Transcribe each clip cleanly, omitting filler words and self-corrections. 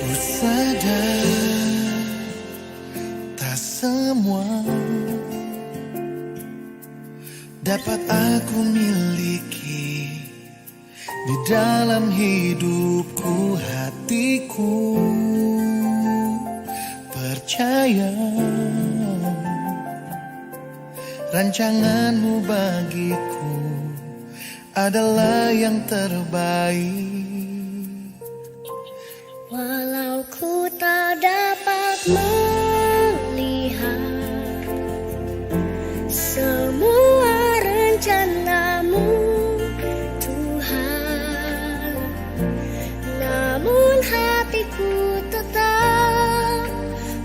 Ku sadar tak semua dapat aku miliki di dalam hidupku. Hatiku percaya rancanganmu bagiku adalah yang terbaik. Walau ku tak dapat melihat semua rencanamu, Tuhan, namun hatiku tetap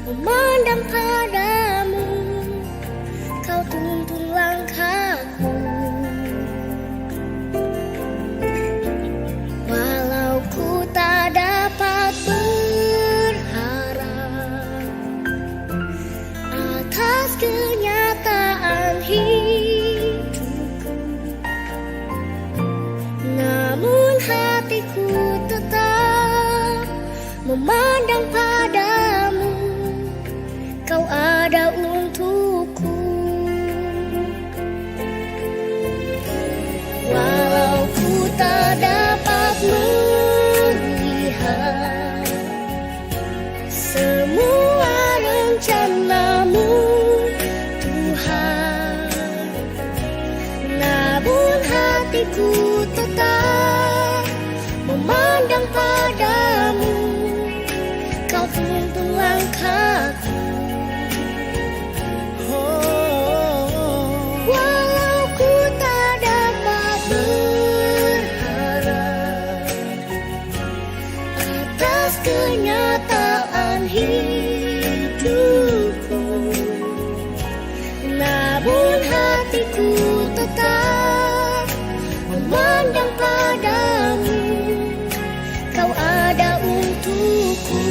memandang padamu. Kau tuntun langkahku. Walau ku tak dapat berharap atas kenyataan hidupku, namun hatiku tetap memandang padamu. Kau ada untukku. Walau ku tak dapat melihat semua rencanamu, Tuhan, namun hatiku tetap memandang padamu. Kau tuntun langkahku. Walau ku tak dapat berharap atas kenyataan hidupku, namun hatiku tetap memandang padamu. Kau ada untukku.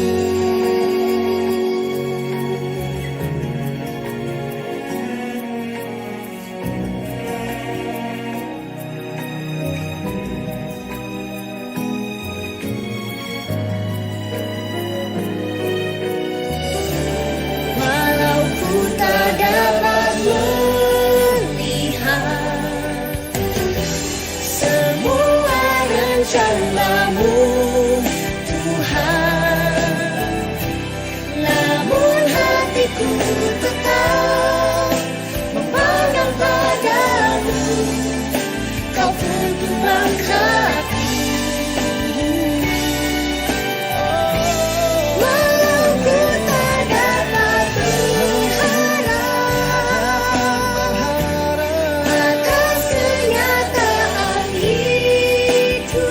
Walau ku tak dapat melihat semua rencanamu, Tuhan, namun hatiku tetap memandang padamu. Kau tuntun langkahku. Walau ku tak dapat berharap atas kenyataan hidupku,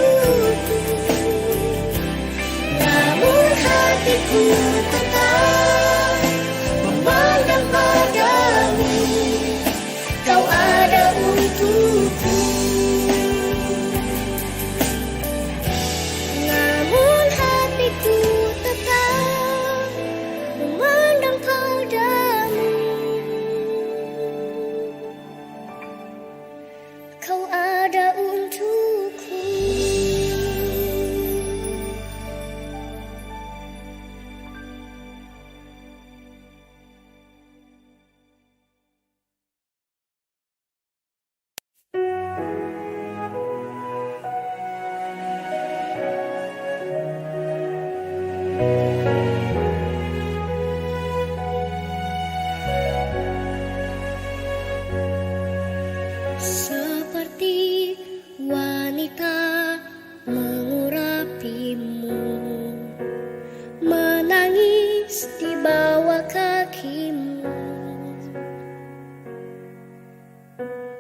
namun hatiku tetap memandang padamu. Kau ada untukku. Namun hatiku tetap memandang padamu. Kau ada untukku. Seperti wanita mengurapimu, menangis di bawah kakimu.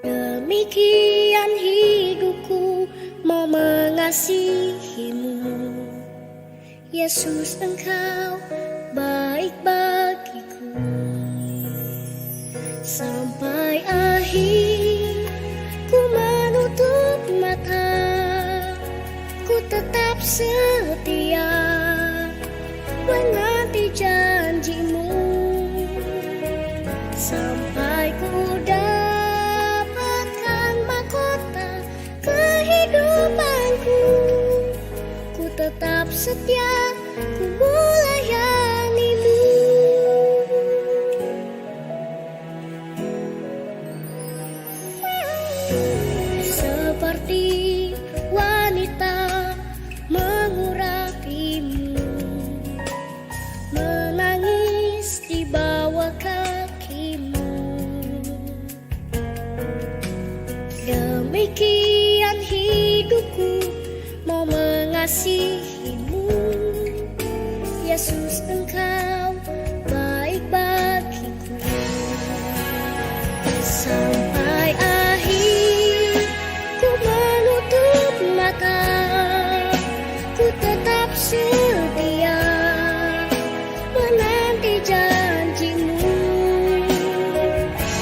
Demikian hidupku mau mengasihimu. Yesus, Engkau baik bagiku. Sampai akhir ku menutup mata, ku tetap setia menanti janjimu. Sampai ku dapatkan mahkota kehidupanku, ku tetap setia ku melayanimu. Seperti wanita mengurapimu, menangis di bawah kakimu. Demikian hidupku mau mengasihimu, Yesus, Engkau baik bagiku. Sampai akhir ku menutup mata, ku tetap setia menanti janjimu.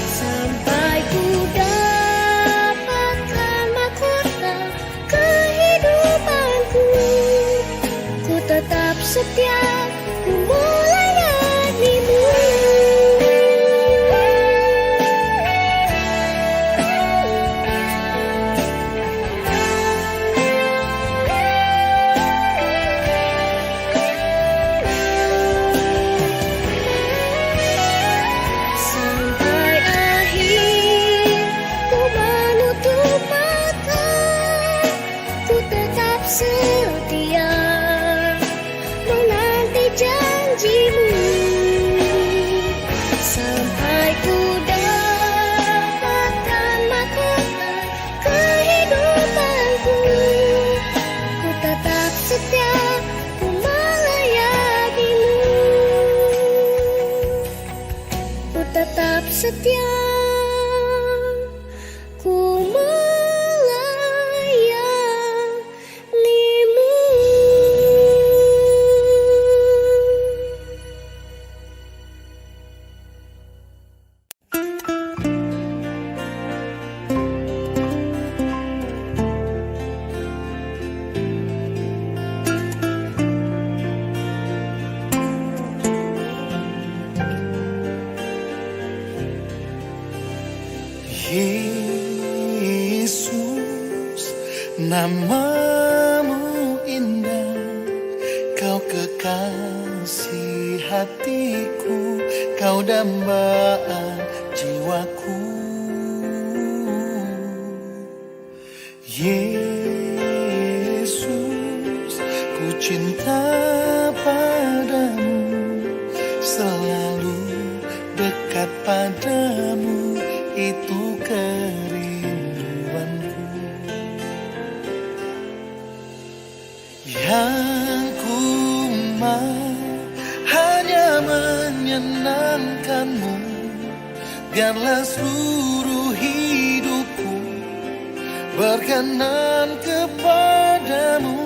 Sampai ku dapatkan mahkota kehidupanku, ku tetap setia, ku melayanimu. Sampai akhir ku menutup mata, ku tetap setia menanti janjimu. Sampai ku dapatkan mahkota kehidupanku, ku tetap setia, ku melayanimu. Ku tetap setia, ku melayanimu. Yesus, namamu indah, kau kekasih hatiku, kau dambaan jiwaku. Yesus, ku cinta padamu, selalu dekat padamu, itu kerinduanku. Yang ku mau hanya menyenangkanmu, biarlah seluruh hidupku berkenan kepadamu.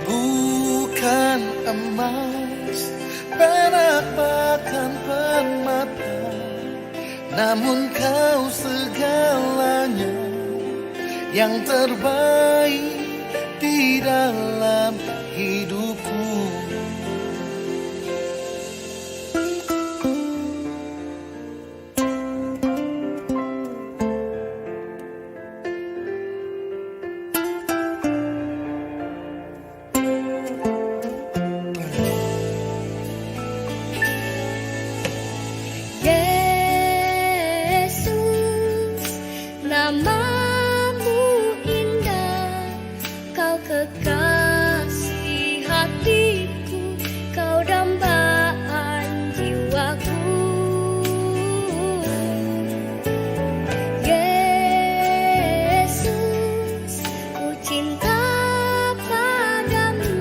Bukan emas, perak, bahkan permata, namun kau segalanya, yang terbaik di dalam hidupku. Yesus, namamu indah, kau kekasih hatiku, kau dambaan jiwaku. Yesus, ku cinta padamu,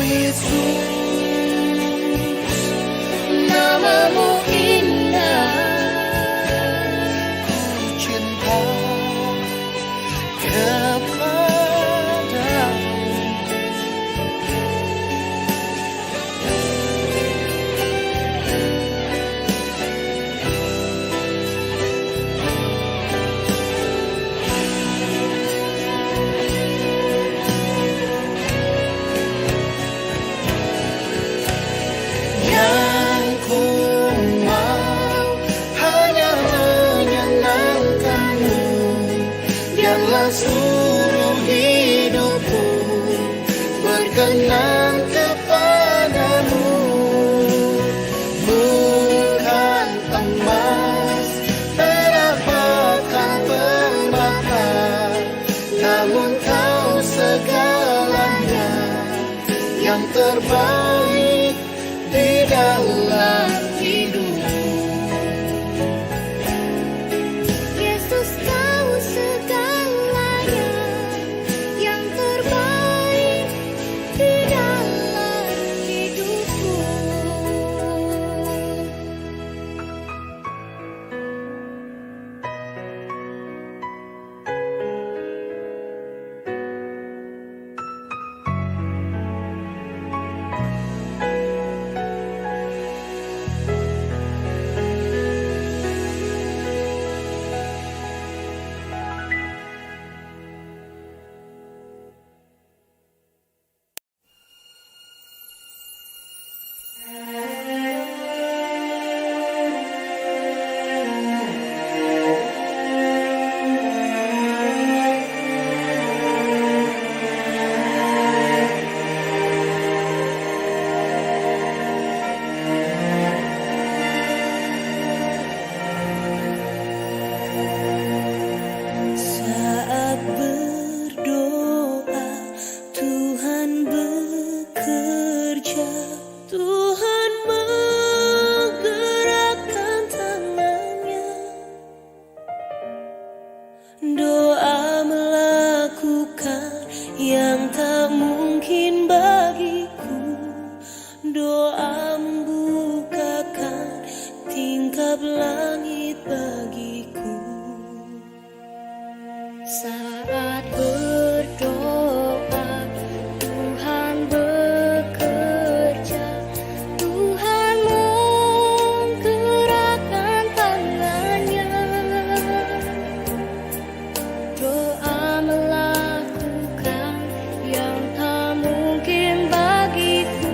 Yesus, namamu indah, ku cinta kepadamu. Yang ku mau hanya menyenangkanmu, biarlah seluruh hidupku berkenan kepadamu. Bukan emas, perak, bahkan permata, namun kau segalanya yang terbaik di dalam hidupku. Yesus kau segalanya yang terbaik di dalam hidupku. Saat berdoa, Tuhan bekerja, Tuhan menggerakkan tangannya. Doa melakukan yang tak mungkin bagiku, doa membukakan tingkap langit bagiku. Saat berdoa, Tuhan bekerja, Tuhan menggerakkan tangannya. Doa melakukan yang tak mungkin bagiku,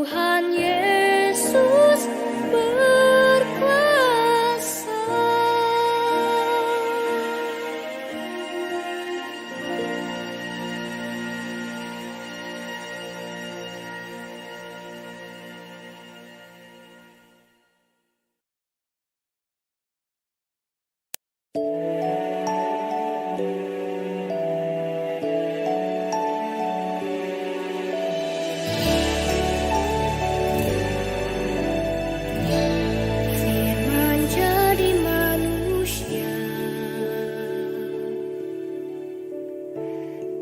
Tuhan Yesus berkuasa. Firman jadi manusia,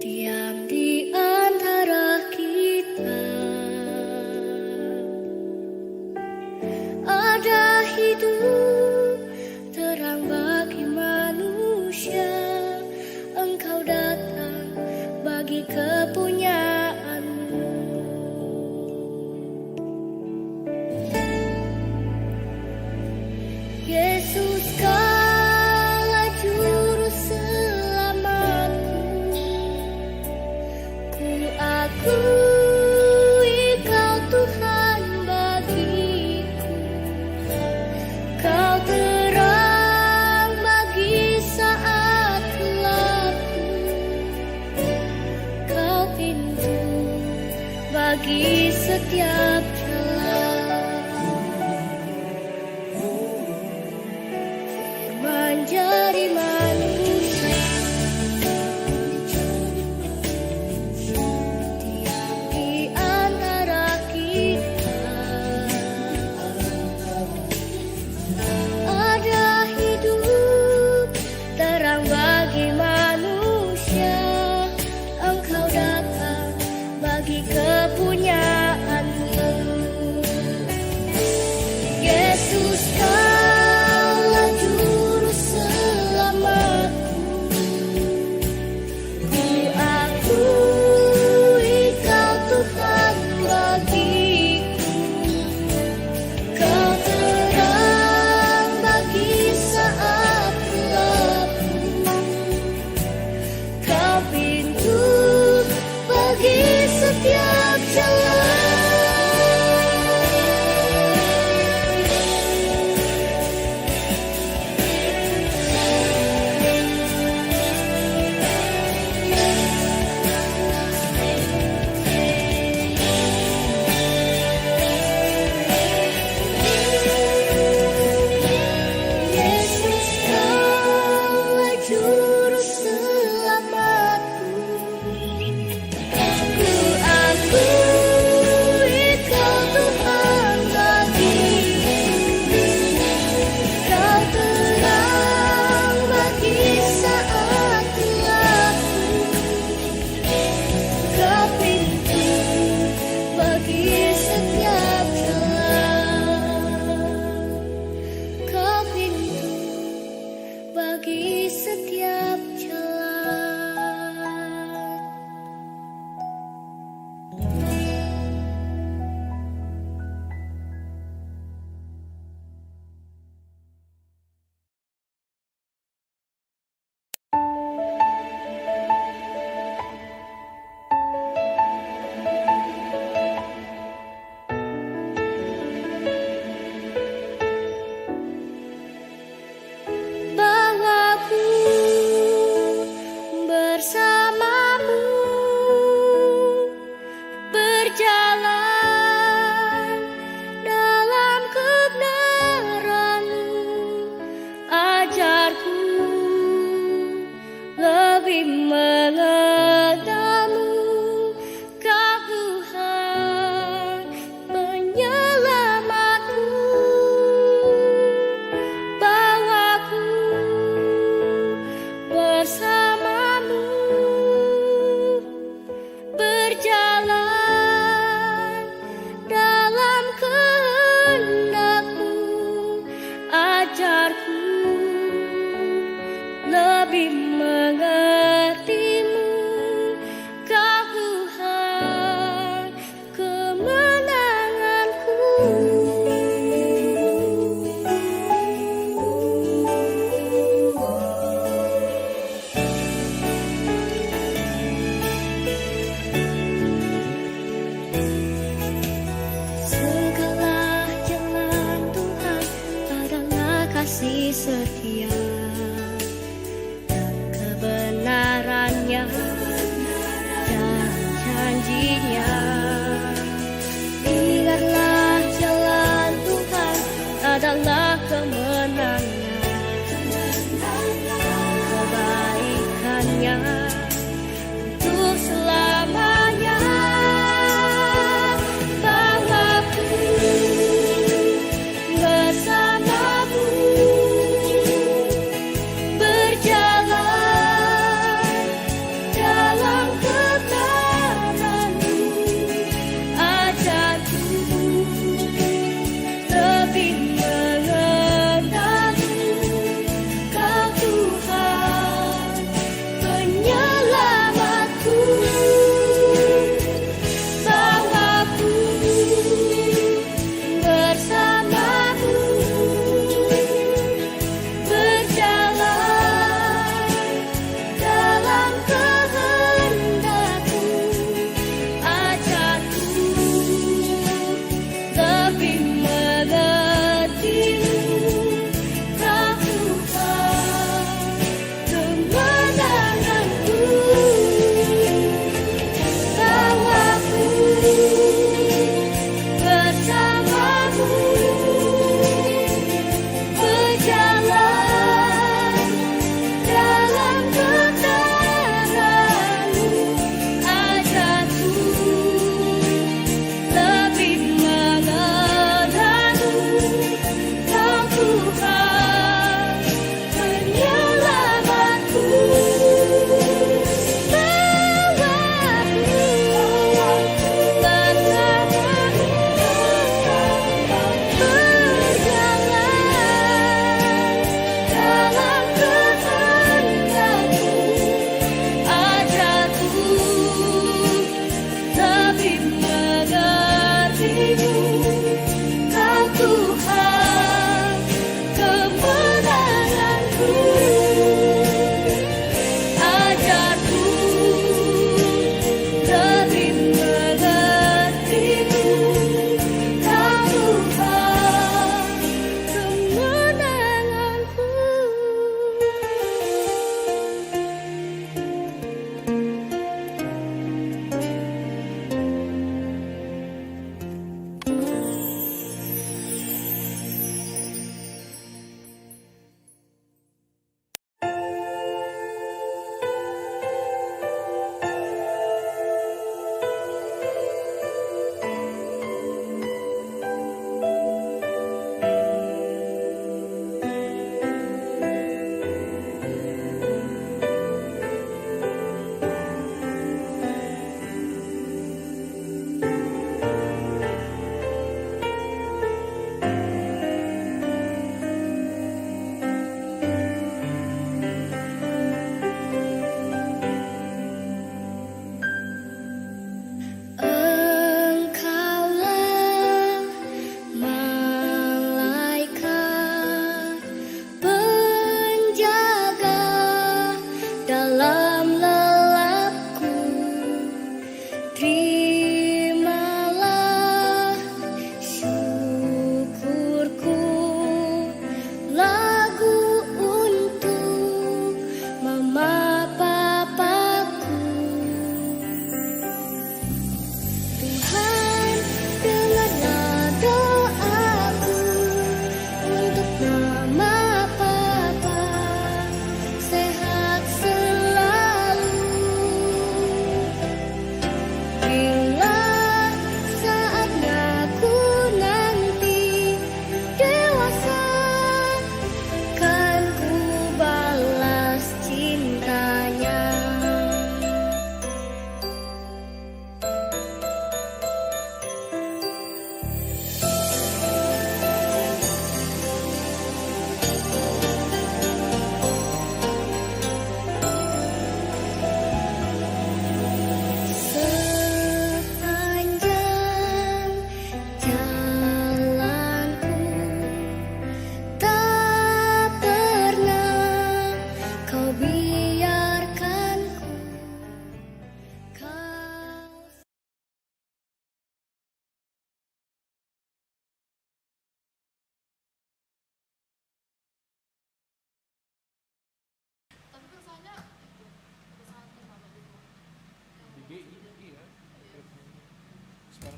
diam di antara kita. Ada hidup terang bagi manusia. Engkau datang bagi kepunyaanmu. Yesus kaulah juru selamatku. Ku akui Kau Tuhan bagiku. Kau terang bagi saat gelapku. Kau pintu bagi setiap jalan. Menjadi manusia, diam di antara kita. Ada hidup terang bagi manusia. Engkau datang bagi kepunyaanmu.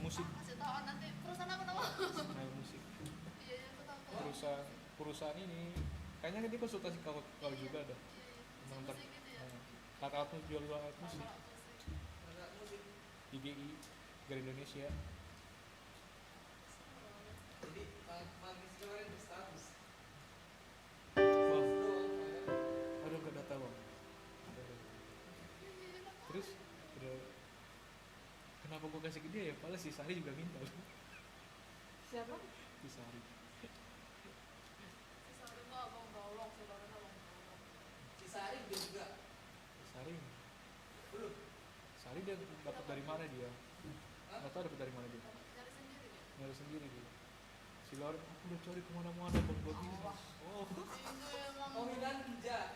musik. Kasih tahu nanti perusahaan aku nama. Snail musik. Iya, iya, aku tahu. Perusahaan ini kayaknya dia konsultasi kau juga ada. Iya. Ntar Musik gitu ya. alat jual alat musik. Alat musik. IGI Gar Indonesia. Jadi pagi kemarin berstatus. Bang, ada nggak data bang? Ada. Terus udah kenapa gua kasih ke dia ya? Padahal si Sari juga minta. Siapa? Si Sari. Sisa rumah abang bolong, saudara abang bolong. Si Sari dia juga. Si Sari. Belum. Sari dia dapat dari mana dia? Hah? Nggak tahu dapat dari mana dia. Cari sendiri dia. Nyari sendiri dia. Si Lauren, aku udah cari kemana-mana bang gak bisa. Oh. Itu emang. Oh Minanja.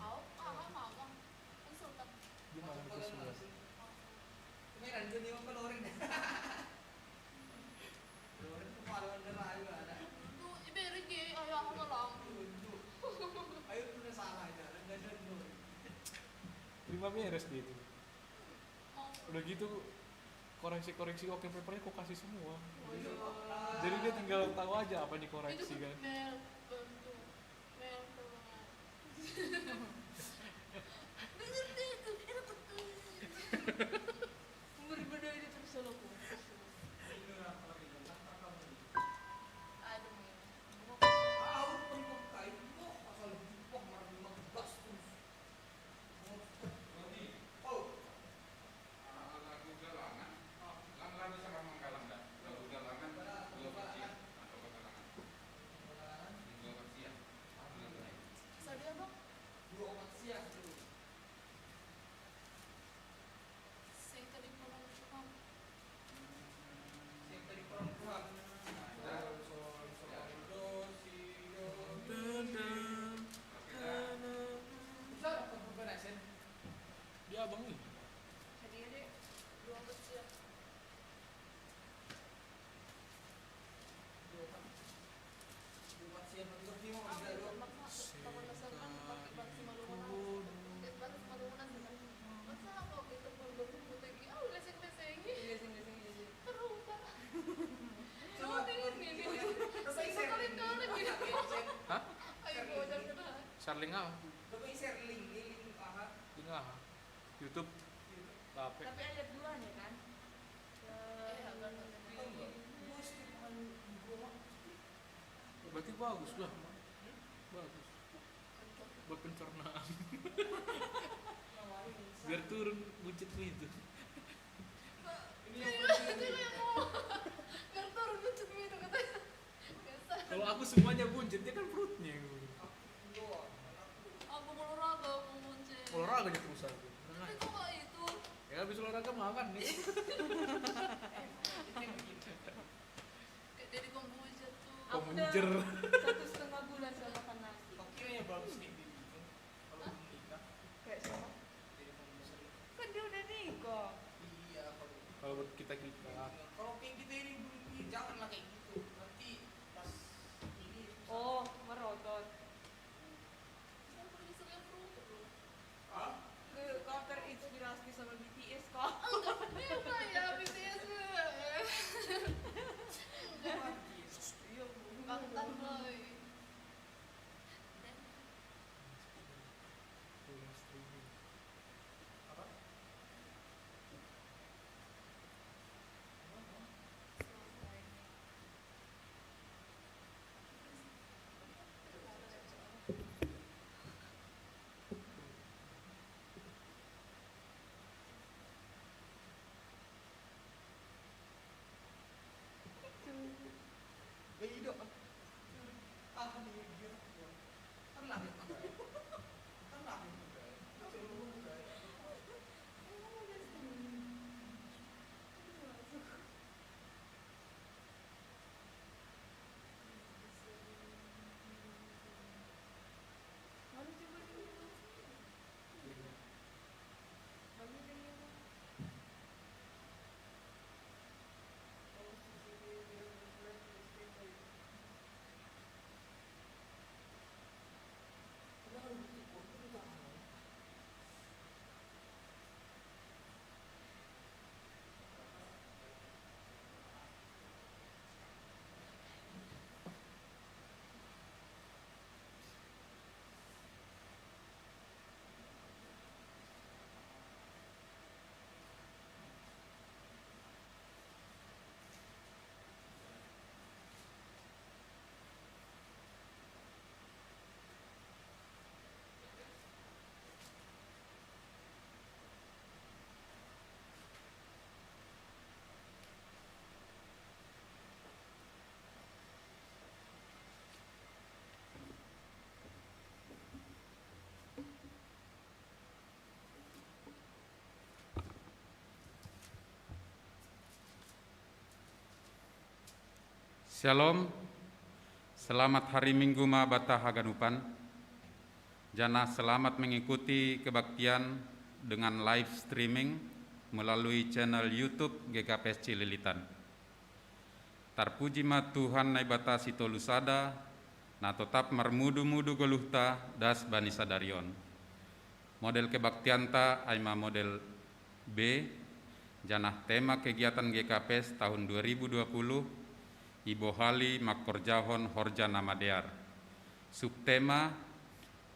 Abang. Konsultan. Gimana Masuk ke kolam suara? langsung. Kemarin dia nih mau Loren. Loren kemarin derayu ada. Tuh, iberi ge, ayo aku malam. Ayo udah salah aja, enggak ada dulu. Terima beres dia itu. Mau. Udah gitu koreksi oke papernya kok kasih semua. Oh, iya. Jadi dia tinggal tahu aja apa dikoreksi Itu kan. Mel bantu. Mel tolong. Ngerti itu, enak betul. Berbeda ini terus selalu. Ini apa lagi? Apa kamu? Aduh, Mel. Tahu pun kain kok asal jupok marah memang gas terus. Oh, Lagu galangan, lagu sama menggalang dah. Lagu galangan, dua kecil atau galangan, dua kecil. Sadia bang, 2 siang dulu. saya tadi pulang cuma Yang tadi perempuan. Bisa apa pembenasan? Dia abang nih. Sadia deh, 2 kecil. 2 siang untuk dia mau Aku bisa ikut 2. maksa, takut nasalkan pakai bangsi malungan. Pakai bangsi malungan juga. Masa kau itu bergabung lagi? Ah, leseng-leseng. Terus tak. Coba ini. Saya kali-kali gini. Hah? Ayo bocor kena. Sharing apa? Coba share link aha. Tinggal YouTube. Tapi Tapi ada duluannya kan? Agak berarti bagus lah. Bagus. Buat pencernaan. Biar turun buncitmu itu. Ini yang penting. itu yang mau. Biar turun lucu itu katanya. Biasa. Kalau aku semuanya buncit, dia kan perutnya yang buncit. Aku mau olahraga, mau muncul. Olahraga aja terus aku. Tapi kok nggak itu? Ya habis olahraga makan nih. Kayak dari kombucha tuh. Aku Komunjer. udah 1,5 bulan gak makan nasi. Kok kira ya bagus nih dibikin kalau nikah Kayak siapa? jadi pembenasan. Kan dia udah nikah. Iya kalau Kalau buat kita kalau kayak gitu ini janganlah kayak gitu. Nanti pas ini susah. Oh, merotot. Saya pergi sering kerupuk loh. Ah? Kau terinspirasi sama BTS kok. Enggak ya, BTS. Bangtan boy. Apa? Shalom, selamat hari Minggu ma bata haganupan. Jana selamat mengikuti kebaktian dengan live streaming melalui channel YouTube GKPS Cililitan. Tarpuji ma Tuhan nai bata sitolusada, na tetap marmudu-mudu goluhta das bani sadarion. Model kebaktianta aima model B, janah tema kegiatan GKPS tahun 2020, Ibo Hali Makorjahon Horjana Madear. Subtema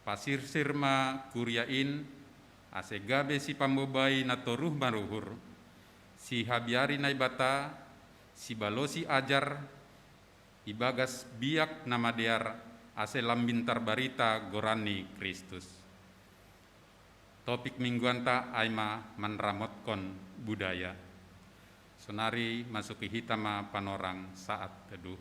Pasir Sirma Kuriain Asegabe si Pambobai Natoruh Maruhur Si Habiari Naibata Si Balosi Ajar Ibagas Biak Namadear Ase Lambintar Barita Gorani Kristus. Topik mingguanta Aima Manramotkon Budaya. Sonari masuki hitama panorang saat teduh.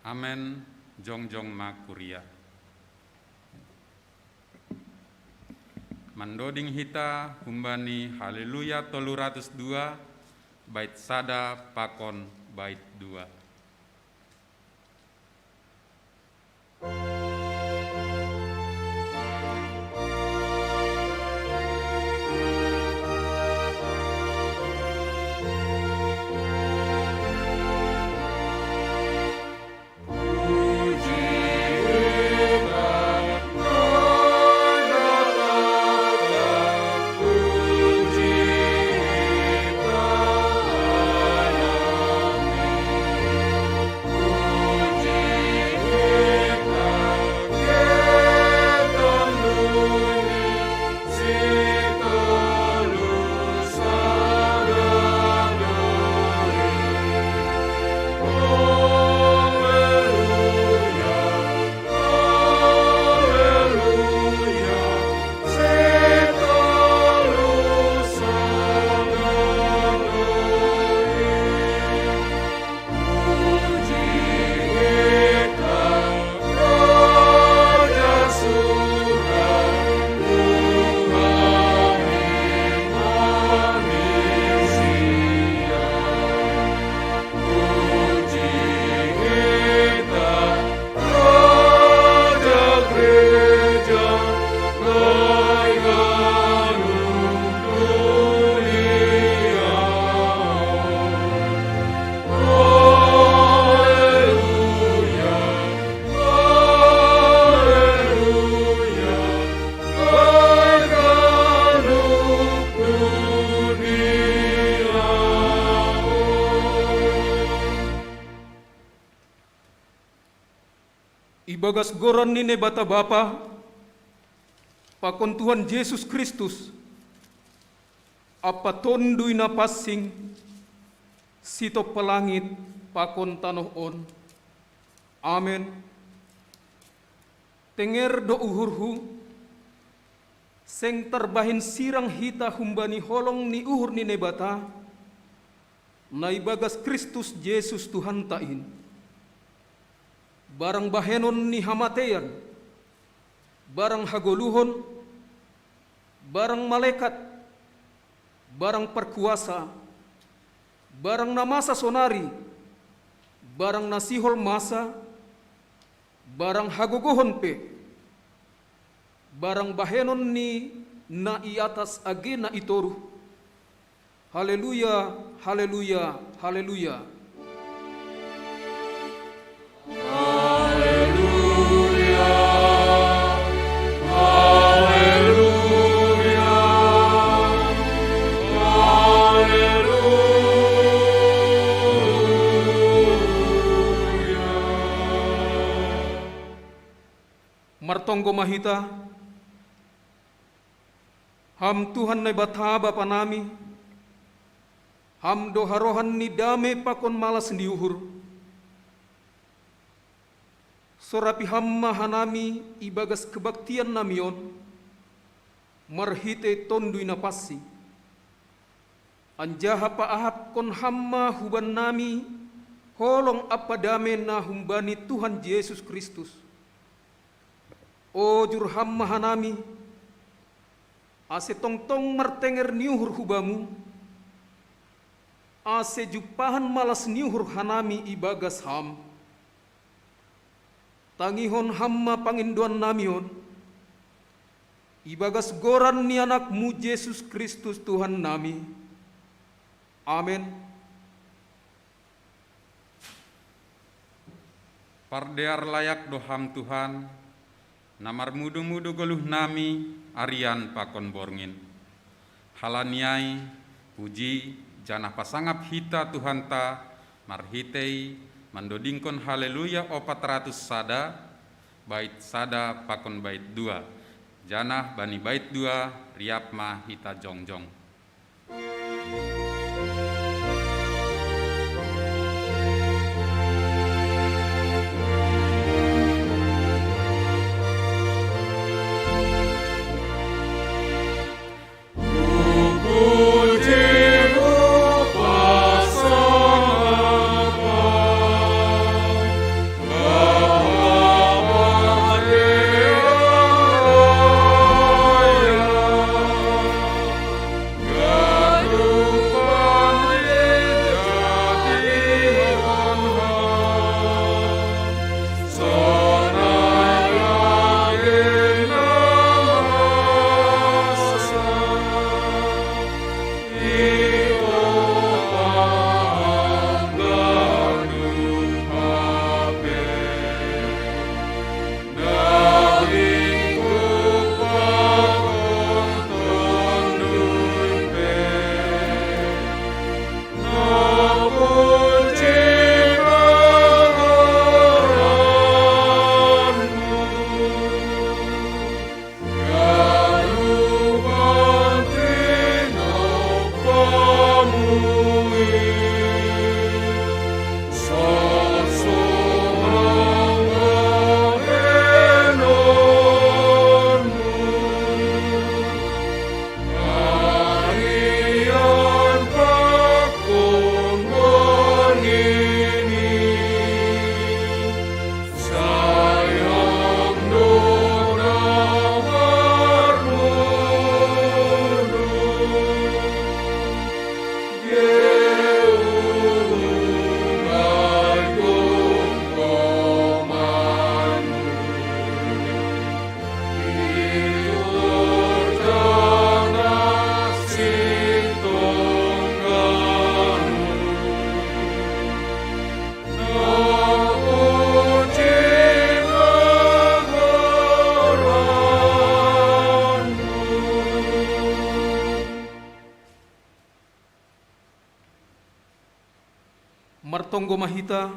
Amen, jongjong ma kuria. Mandoding hita humbani haleluya 302 bait sada pakon bait 2. Ibagas goran nine bata Bapa, pakon Tuhan Yesus Kristus, apa tondui na passing, sito pelangit, pakon tanoon. Amen. Tenger do uhurhu, seng terbahin sirang hita humbani holong ni uhur nine bata, na ibagas Kristus Yesus Tuhan tain. Barang bahenon ni hamatean, barang hagoluhon, barang malaikat, barang perkuasa, barang namasa sonari, barang nasihol masa, barang hagogohon pe, barang bahenon ni na iatas age na itoru. Haleluya, haleluya, haleluya. Martonggo mahita, ham Tuhan na bata Bapa nami, ham doharohan ni dame pakon malas diuhur. Sorapi ham mahanami ibagas kebaktian namion, marhite tondui na pasi. anjaha paahap kon hamma huban nami holong apa dame na humbani Tuhan Yesus Kristus. O jur hamma hanami ase tongtong martenger niuhur hubamu, ase jupahan malas niuhur hanami ibagas ham. Tangihon hamma panginduan namion, ibagas goran ni anakmu Yesus Kristus Tuhan nami. Amin. Pardear layak doham Tuhan, namar mudu-mudu geluh nami arian pakon borngin. Halaniai puji janah pasangap hita Tuhan ta marhitei mandodingkon haleluya 400 sada bait sada pakon bait 2 janah bani bait 2 riapma hita jongjong. Martonggo mahita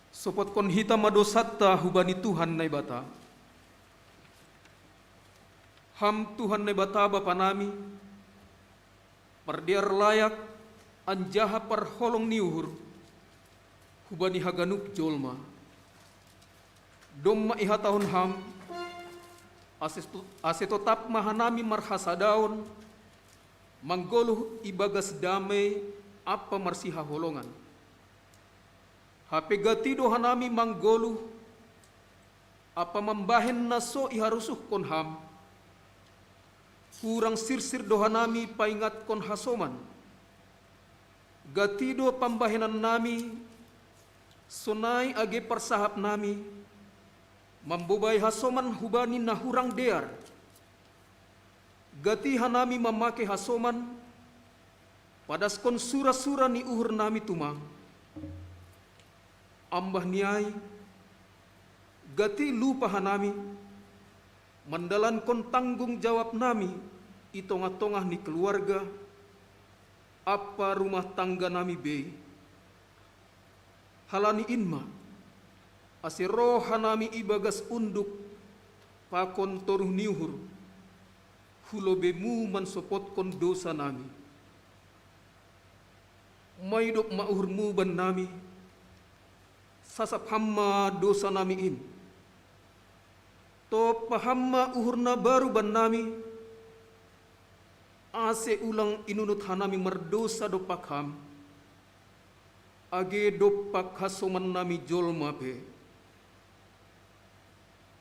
sopot kon hita madosatta hubani Tuhan nai bata. Ham Tuhan nai bata bapa nami pardiar layak anjaha parholong niuhur hubani haganuk jolma. Domma iha tahun ham ase tetap mahanami marhasadaon manggoluh ibagas damai apa marsiha holongan. Hape gati dohanami manggoluh apa membahen naso iharusuh kon ham. Kurang sirsir dohanami paingat kon hasoman. Gati do pambahenan nami sonai age persahap nami mambubai hasoman hubani nahurang dear. Gati hanami memake hasoman padas kon sura-sura ni uhur nami tumang. Ambah niai gati lupa hanami mandalan kon tanggung jawab nami itongah-tongah ni keluarga apa rumah tangga nami be. Halani inma asiro hanami ibagas unduk pakon toruh niuhur hulobemu mansopot kon dosa nami. Maidok mauhurmu ban nami sasap hamma dosa nami in to pahamma uhurna baru ban nami ase ulang inunut hanami merdosa do pakham, age do pakhasoman nami jolma pe.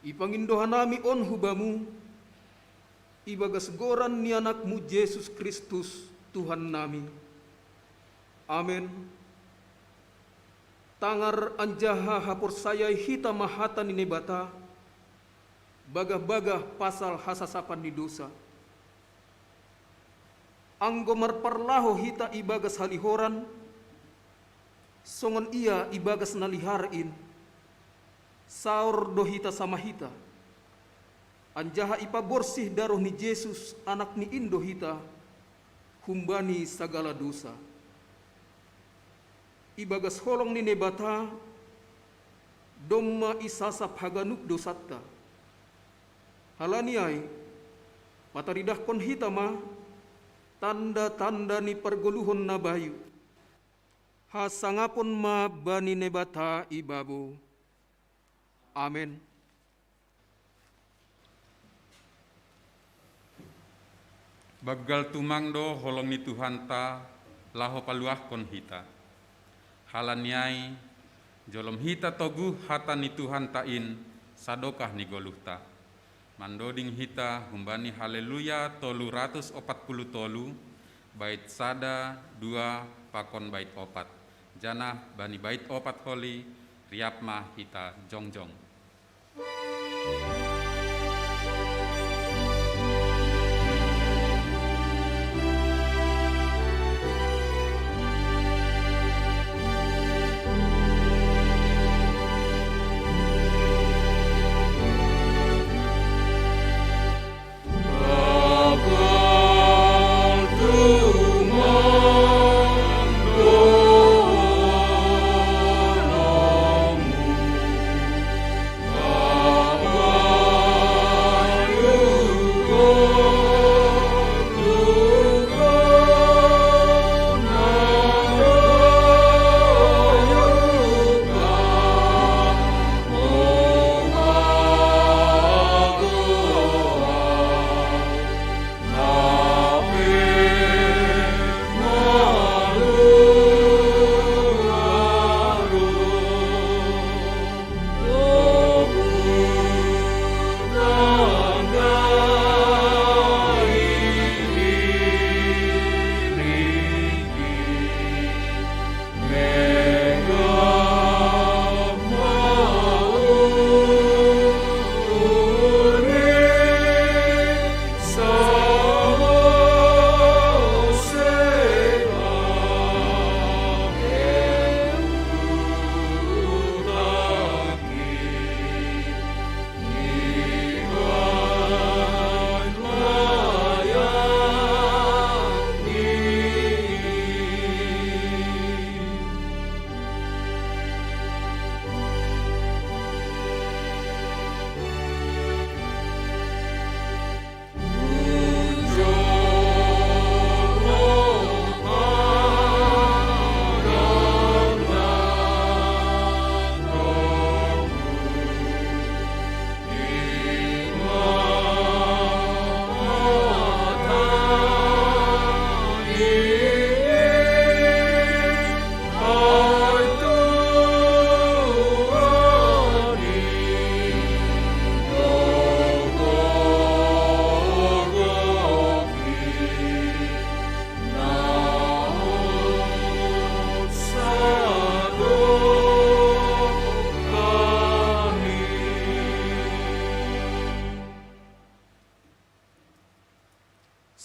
Ipangindo hanami on hubamu, ibagas goran ni anakmu Yesus Kristus Tuhan nami. Amen. Tangar anjaha hapor sayai hita mahata ni nebata, bagah-bagah pasal hasasapan ni dosa. Anggo marparlaho hita ibagas halihoran, songon ia ibagas naliharin, saur do hita sama hita. Anjaha ipaborsih daroh ni Yesus anak ni Indo hita, humbani sagala dosa. Ibagas holong ni nebata, domma isasap haganuk dosatta. Halaniai, pataridah kon hitama, tanda-tanda ni pergoluhon na bayu. Hasangapon ma bani nebata ibabo. Amen. Baggal tumangdo holong ni Tuhan ta, laho paluah kon hita. Halaniai, jolom hita toguh hata ni Tuhan tain, sadokah ni goluhta. Mandoding hita humbani haleluya 340 tolu, bait sada 2 pakon bait opat. Janah bani bait opat holi, riap mah hita jongjong.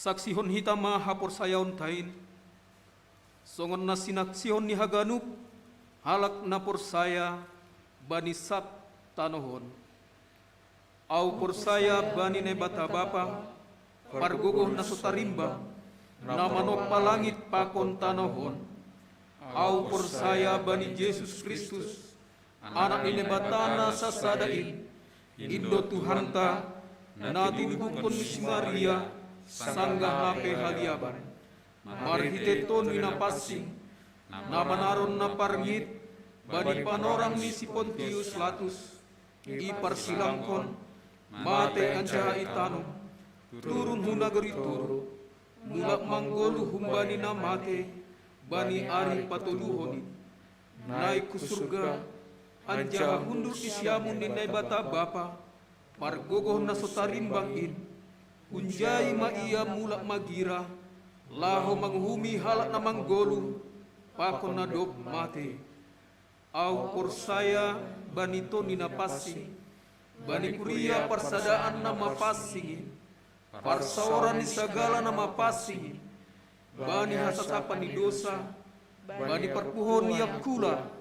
Saksihon hitama hapor sayaon tain, songon na sinaksihon ni haganuk, halak napor saya bani sat tanohon. Au por saya bani nebata bapa, pargogoh na sutarimba, na manok palangit pakon tanohon. Au por saya bani Yesus Kristus, anak ni nebatana sasadain, Indo Tuhanta, natin bukon si Maria, sanggah nape haliaban, marhiteton winapasing, nabanaron na parngit, bani panorang ni si Pontius Latus, iparsilangkon, mate anjaha itanong, turun hunagari turo, mulak manggolu humbani namate, bani ari patuluhoni, naik ku surga, anjaha hundur isyamun ninai bata bapa, pargogoh na sotarimbangin, unjai ma iya mulak magira, laho manghumi halak na manggolu, pakon na dop mate, au porsaya bani toni na passing, bani kuria parsadaan na mapasingin, parsaoran ni segala nama passing, bani hasasapan ni dosa, bani perpuhon yang kula,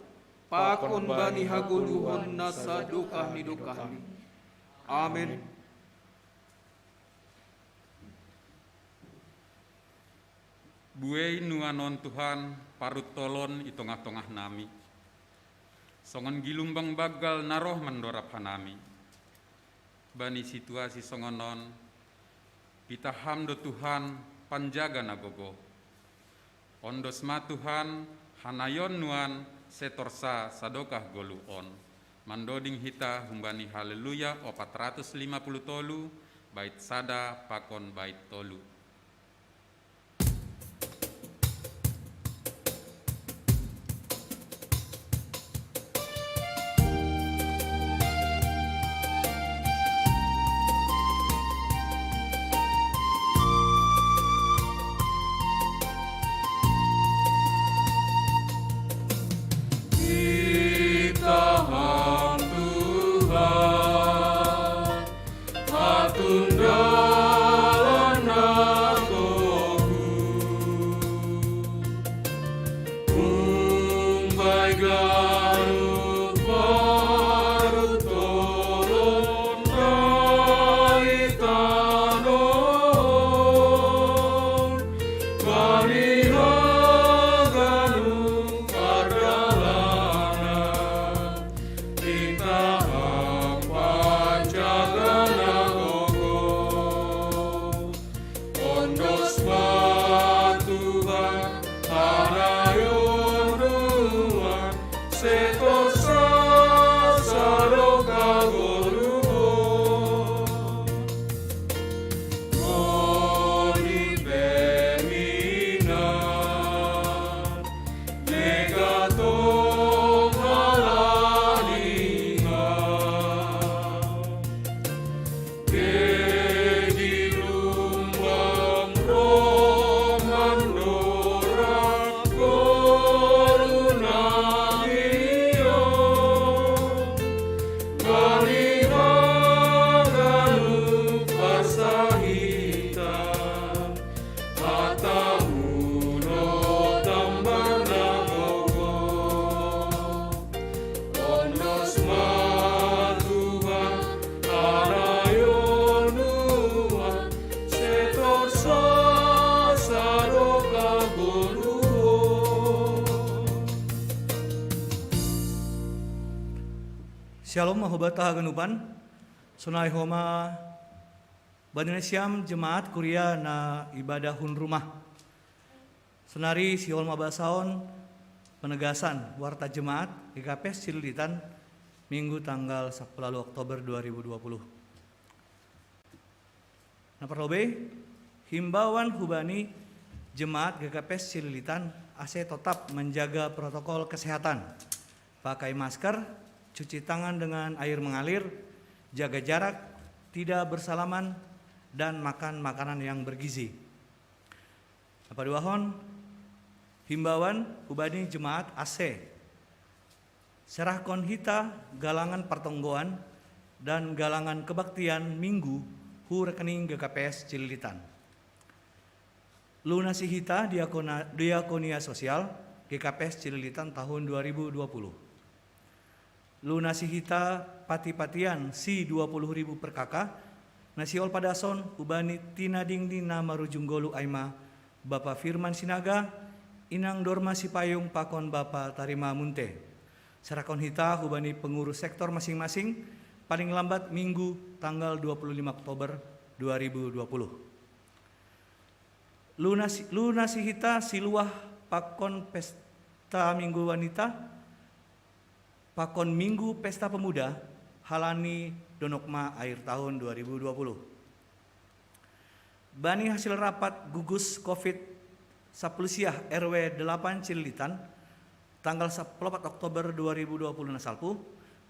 pakon bani hagoluhon nasa dokah ni dokah ni. Amin. Buei nuanon Tuhan parut tolon i tongah-tongah nami. Songon gilumbang bagal naroh mendorap hanami. Bani situasi songonon kita hamdo Tuhan panjaga nagogo. Ondos ma Tuhan hanayon nuan setorsa sadokah golu on. Mandoding hita humbani haleluya 450 tolu bait sada pakon bait tolu. Shalom mahobata hagenupan sunai homa Bandina Siam jemaat kuria na ibadah hun rumah senari siol mabasaon penegasan warta jemaat GKP Cililitan Minggu tanggal 10 Oktober 2020. Naparlobe himbauan hubani jemaat GKP Cililitan AC tetap menjaga protokol kesehatan, pakai masker, cuci tangan dengan air mengalir, jaga jarak, tidak bersalaman, dan makan makanan yang bergizi. Paduahon himbauan hubani jemaat AC serahkon hita galangan pertonggoan dan galangan kebaktian minggu hu rekening GKPS Cililitan. Lunasi hita diakonia sosial GKPS Cililitan tahun 2020. Lunasi hita pati-patian si 20.000 per kakak nasiol padason ubani tina dingdina marujunggolu aima Bapak Firman Sinaga inang Dorma Sipayung pakon Bapak Tarima Munte serakon hita ubani pengurus sektor masing-masing paling lambat Minggu tanggal 25 Oktober 2020. Lunasi hita siluah pakon pesta Minggu Wanita pakon Minggu Pesta Pemuda halani donokma akhir tahun 2020. Bani hasil rapat gugus COVID Saplusiah RW 8 Cililitan tanggal 14 Oktober 2020 nasalpu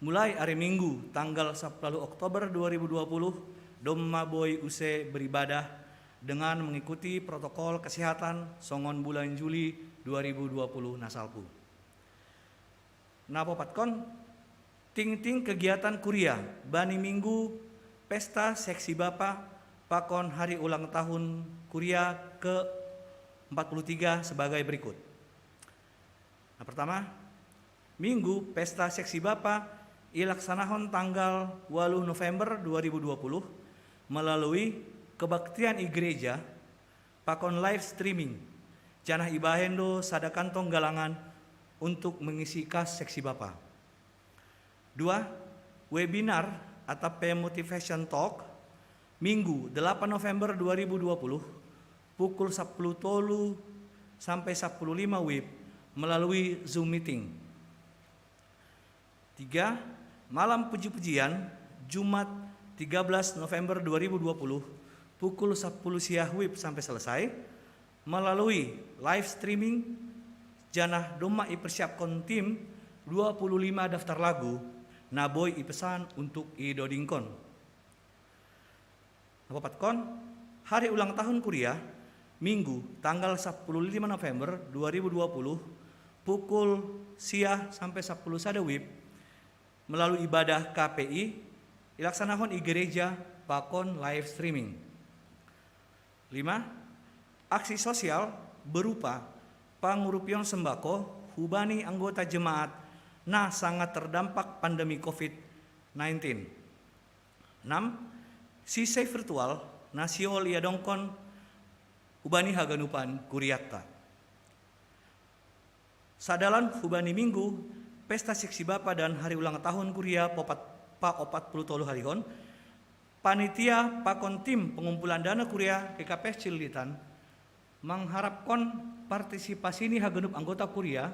mulai hari Minggu tanggal 10 Oktober 2020 Domma Boy use beribadah dengan mengikuti protokol kesehatan songon bulan Juli 2020 nasalpu. Napopatkon ting kegiatan kuliah bani minggu pesta seksi bapa pakon hari ulang tahun kuliah ke 43 sebagai berikut. Nah, pertama, minggu pesta seksi bapa ilaksanakan tanggal 8 November 2020 melalui kebaktian gereja pakon live streaming janah ibahendo sada kantong galangan untuk mengisi kas seksi bapa. 2. Webinar atau Motivation Talk Minggu 8 November 2020 pukul 10 tolu sampai 10.05 WIB melalui Zoom meeting. 3. Malam puji-pujian Jumat 13 November 2020 pukul 10 siang WIB sampai selesai melalui live streaming janah doma ipersiapkan tim 25 daftar lagu naboy ipesan untuk idodingkon. Napapatkon hari ulang tahun kuliah Minggu tanggal 15 November 2020 pukul siang sampai 10 sada WIB melalui ibadah KPI ilaksanakan gereja pakon live streaming. 5. Aksi sosial berupa pangurupion sembako hubani anggota jemaat nah sangat terdampak pandemi COVID-19. 6. Sisai virtual nasiol iadongkon hubani haganupan kuriatta. Sadalan hubani minggu pesta seksi bapa dan hari ulang tahun kuria pa 40 tolu harihon panitia pakon tim pengumpulan dana kuria KKP Cililitan mengharapkan partisipasi ini hagenup anggota kuria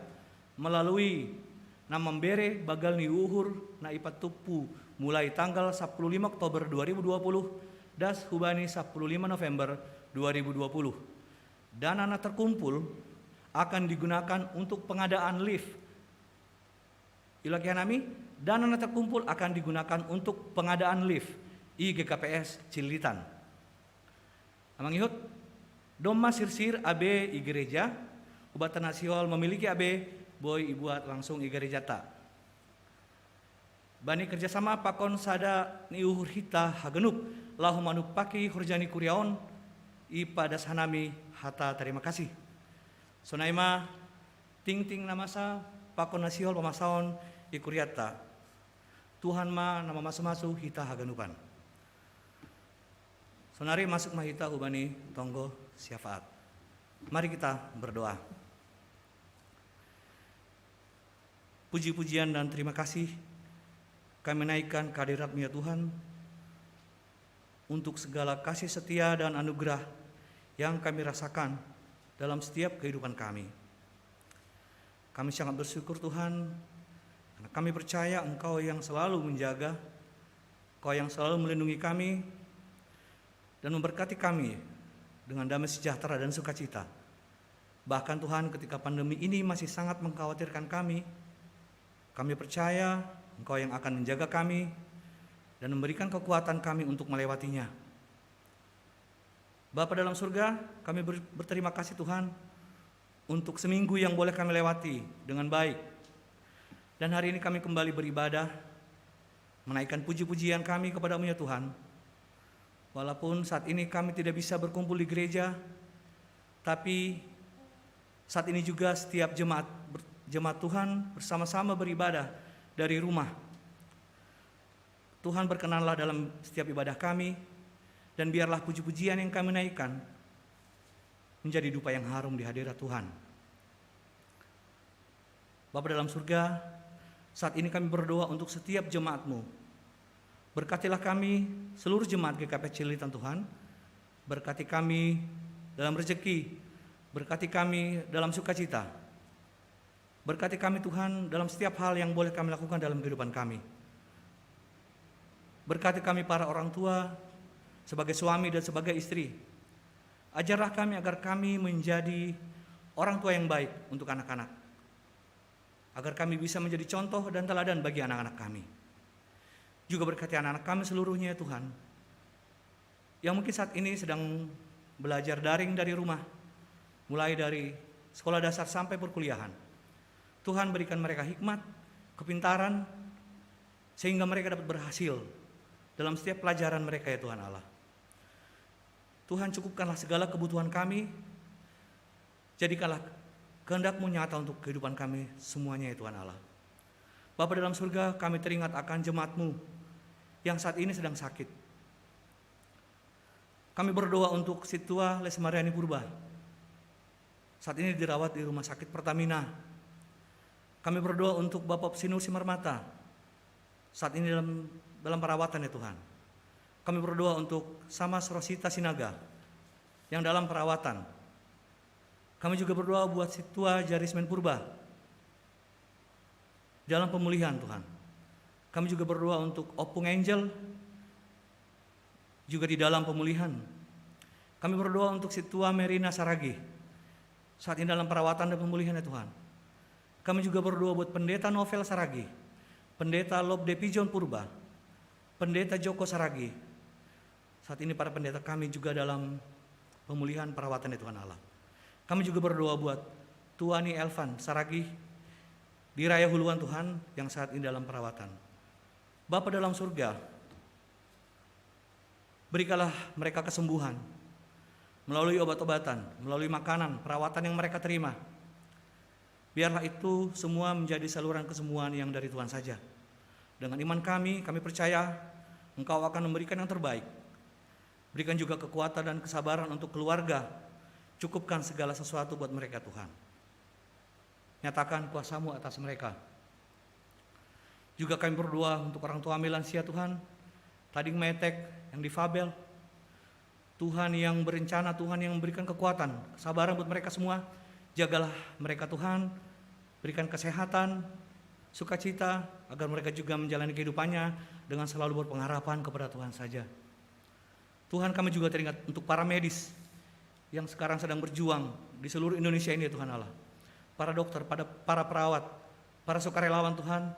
melalui na membere bagal ni uhur na ipatupu mulai tanggal 15 Oktober 2020 das hubani 15 November 2020. Dana na terkumpul akan digunakan untuk pengadaan lift. Ilakihanami, dana na terkumpul akan digunakan untuk pengadaan lift IGKPS Cililitan. Amangihut, Doma sirsir AB gereja, ubatan nasiol memiliki AB, boy ibuat langsung gereja tak. Bani kerjasama pakon sada ni uhur hita hagenup, lahu manupaki hurjani kuriaon, ipadas hanami hata terima kasih. Sonaima, ting namasa pakon nasiol pemasaon ikuriata. Tuhan ma nama masu hita haganupan. Sonari masuk mahita hubani tonggo syafaat. Mari kita berdoa. Puji-pujian dan terima kasih kami naikkan kehadirat-Mu ya Tuhan untuk segala kasih setia dan anugerah yang kami rasakan dalam setiap kehidupan kami. Kami sangat bersyukur Tuhan karena kami percaya Engkau yang selalu menjaga, Engkau yang selalu melindungi kami dan memberkati kami dengan damai sejahtera dan sukacita. Bahkan Tuhan ketika pandemi ini masih sangat mengkhawatirkan kami percaya Engkau yang akan menjaga kami dan memberikan kekuatan kami untuk melewatinya. Bapa dalam surga, kami berterima kasih Tuhan untuk seminggu yang boleh kami lewati dengan baik. Dan hari ini kami kembali beribadah, menaikkan puji-pujian kami kepada-Mu ya Tuhan. Walaupun saat ini kami tidak bisa berkumpul di gereja, tapi saat ini juga setiap jemaat Tuhan bersama-sama beribadah dari rumah. Tuhan berkenanlah dalam setiap ibadah kami, dan biarlah puji-pujian yang kami naikkan menjadi dupa yang harum di hadirat Tuhan. Bapa dalam surga, saat ini kami berdoa untuk setiap jemaat-Mu. Berkatilah kami seluruh jemaat GKP Cililitan Tuhan. Berkati kami dalam rezeki, berkati kami dalam sukacita. Berkati kami Tuhan dalam setiap hal yang boleh kami lakukan dalam kehidupan kami. Berkati kami para orang tua, sebagai suami dan sebagai istri. Ajarlah kami agar kami menjadi orang tua yang baik untuk anak-anak, agar kami bisa menjadi contoh dan teladan bagi anak-anak kami. Juga berkati anak-anak kami seluruhnya ya Tuhan, yang mungkin saat ini sedang belajar daring dari rumah, mulai dari sekolah dasar sampai perkuliahan. Tuhan berikan mereka hikmat, kepintaran, sehingga mereka dapat berhasil dalam setiap pelajaran mereka ya Tuhan Allah. Tuhan, cukupkanlah segala kebutuhan kami, jadikanlah kehendak-Mu nyata untuk kehidupan kami semuanya ya Tuhan Allah. Bapa dalam surga, kami teringat akan jemaat-Mu yang saat ini sedang sakit. Kami berdoa untuk si tua Lesmariani Purba, saat ini dirawat di Rumah Sakit Pertamina. Kami berdoa untuk Bapak Sinur Simarmata, saat ini dalam perawatan ya Tuhan. Kami berdoa untuk Samas Rosita Sinaga yang dalam perawatan. Kami juga berdoa buat si tua Jarismen Purba dalam pemulihan Tuhan. Kami juga berdoa untuk Opung Angel juga di dalam pemulihan. Kami berdoa untuk si tua Merina Saragi saat ini dalam perawatan dan pemulihan ya Tuhan. Kami juga berdoa buat Pendeta Novel Saragi, Pendeta Lob Depijon Purba, Pendeta Joko Saragi. Saat ini para pendeta kami juga dalam pemulihan perawatan ya Tuhan Allah. Kami juga berdoa buat Tuani Elvan Saragi di Raya Huluan Tuhan yang saat ini dalam perawatan. Bapa dalam surga, berikanlah mereka kesembuhan melalui obat-obatan, melalui makanan, perawatan yang mereka terima. Biarlah itu semua menjadi saluran kesembuhan yang dari Tuhan saja. Dengan iman kami percaya Engkau akan memberikan yang terbaik. Berikan juga kekuatan dan kesabaran untuk keluarga. Cukupkan segala sesuatu buat mereka Tuhan. Nyatakan kuasa-Mu atas mereka. Juga kami berdoa untuk orang tua kami lansia Tuhan, Tading Metek yang difabel. Tuhan yang berencana, Tuhan yang memberikan kekuatan, kesabaran buat mereka semua. Jagalah mereka Tuhan, berikan kesehatan, sukacita, agar mereka juga menjalani kehidupannya dengan selalu berpengharapan kepada Tuhan saja. Tuhan, kami juga teringat untuk para medis yang sekarang sedang berjuang di seluruh Indonesia ini ya Tuhan Allah. Para dokter, para perawat, para sukarelawan Tuhan,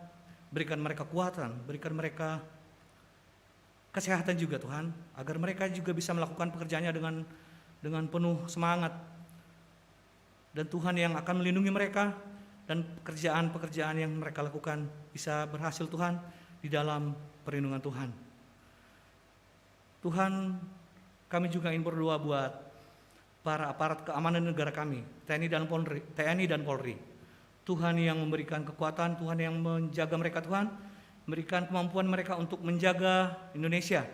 berikan mereka kekuatan, berikan mereka kesehatan juga Tuhan, agar mereka juga bisa melakukan pekerjaannya dengan penuh semangat. Dan Tuhan yang akan melindungi mereka dan pekerjaan-pekerjaan yang mereka lakukan bisa berhasil Tuhan di dalam perlindungan Tuhan. Tuhan, kami juga ingin berdoa buat para aparat keamanan negara kami, TNI dan Polri. Tuhan yang memberikan kekuatan, Tuhan yang menjaga mereka Tuhan, memberikan kemampuan mereka untuk menjaga Indonesia,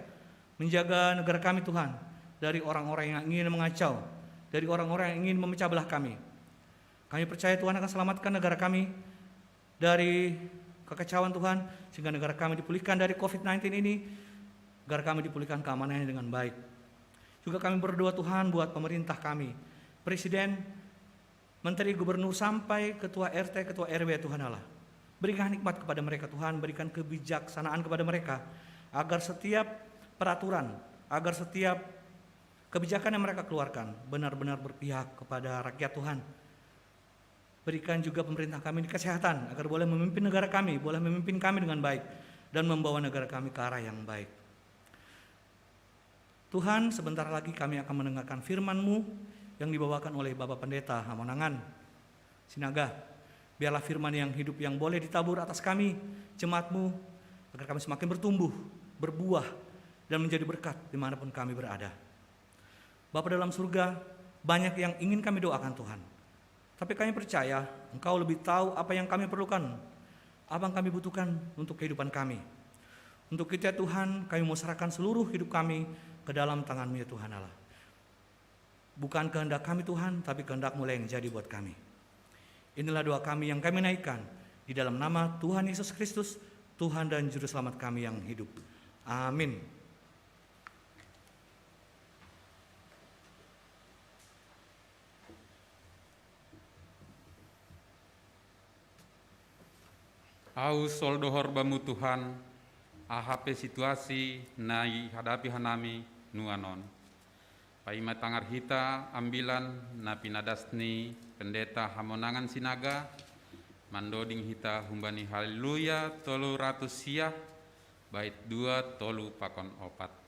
menjaga negara kami Tuhan, dari orang-orang yang ingin mengacau, dari orang-orang yang ingin memecah belah kami. Kami percaya Tuhan akan selamatkan negara kami dari kekacauan Tuhan, sehingga negara kami dipulihkan dari COVID-19 ini, agar kami dipulihkan keamanannya dengan baik. Juga kami berdoa Tuhan buat pemerintah kami, Presiden, Menteri, Gubernur, sampai Ketua RT, Ketua RW Tuhan Allah. Berikan nikmat kepada mereka Tuhan, berikan kebijaksanaan kepada mereka, agar setiap peraturan, agar setiap kebijakan yang mereka keluarkan benar-benar berpihak kepada rakyat Tuhan. Berikan juga pemerintah kami kesehatan, agar boleh memimpin negara kami, boleh memimpin kami dengan baik, dan membawa negara kami ke arah yang baik. Tuhan, sebentar lagi kami akan mendengarkan firman-Mu yang dibawakan oleh Bapak Pendeta Hamonangan Sinaga. Biarlah firman yang hidup yang boleh ditabur atas kami, jemaat-Mu, agar kami semakin bertumbuh, berbuah, dan menjadi berkat dimanapun kami berada. Bapa dalam surga, banyak yang ingin kami doakan Tuhan. Tapi kami percaya Engkau lebih tahu apa yang kami perlukan, apa yang kami butuhkan untuk kehidupan kami. Untuk kita Tuhan, kami mau serahkan seluruh hidup kami ke dalam tangan-Mu ya Tuhan Allah. Bukan kehendak kami Tuhan, tapi kehendak-Mu yang jadi buat kami. Inilah doa kami yang kami naikkan di dalam nama Tuhan Yesus Kristus, Tuhan dan Juru Selamat kami yang hidup. Amin. Au soldohor bamu Tuhan, AHP situasi nai hadapi hanami nuanon. Paima tangar hita ambilan na pinadasni pendeta Hamonangan Sinaga mandoding hita humbani haleluya 300 siah bait 2 tolu pakon 4.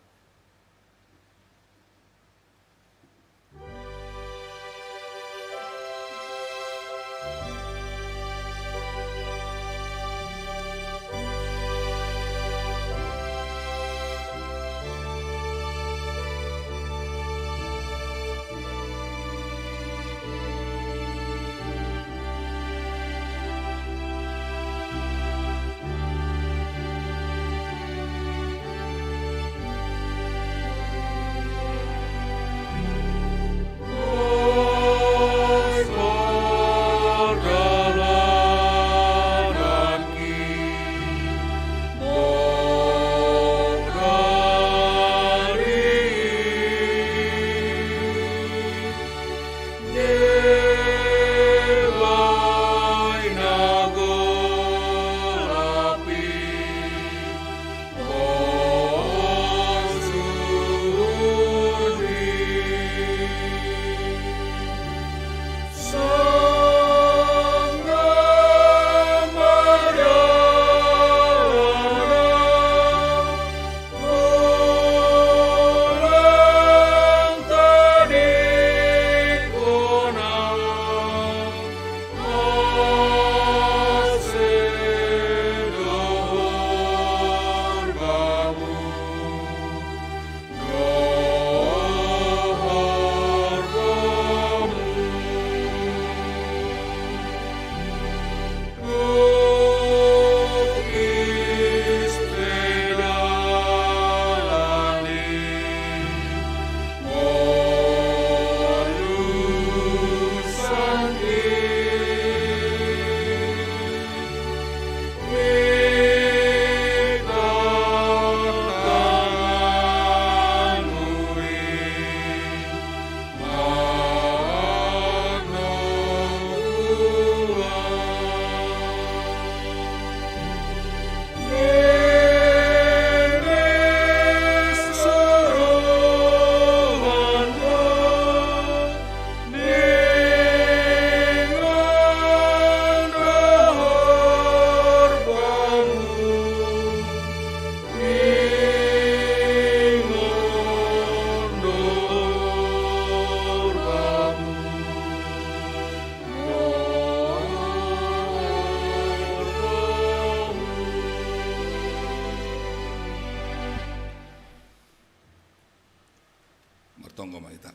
Tonggo maita.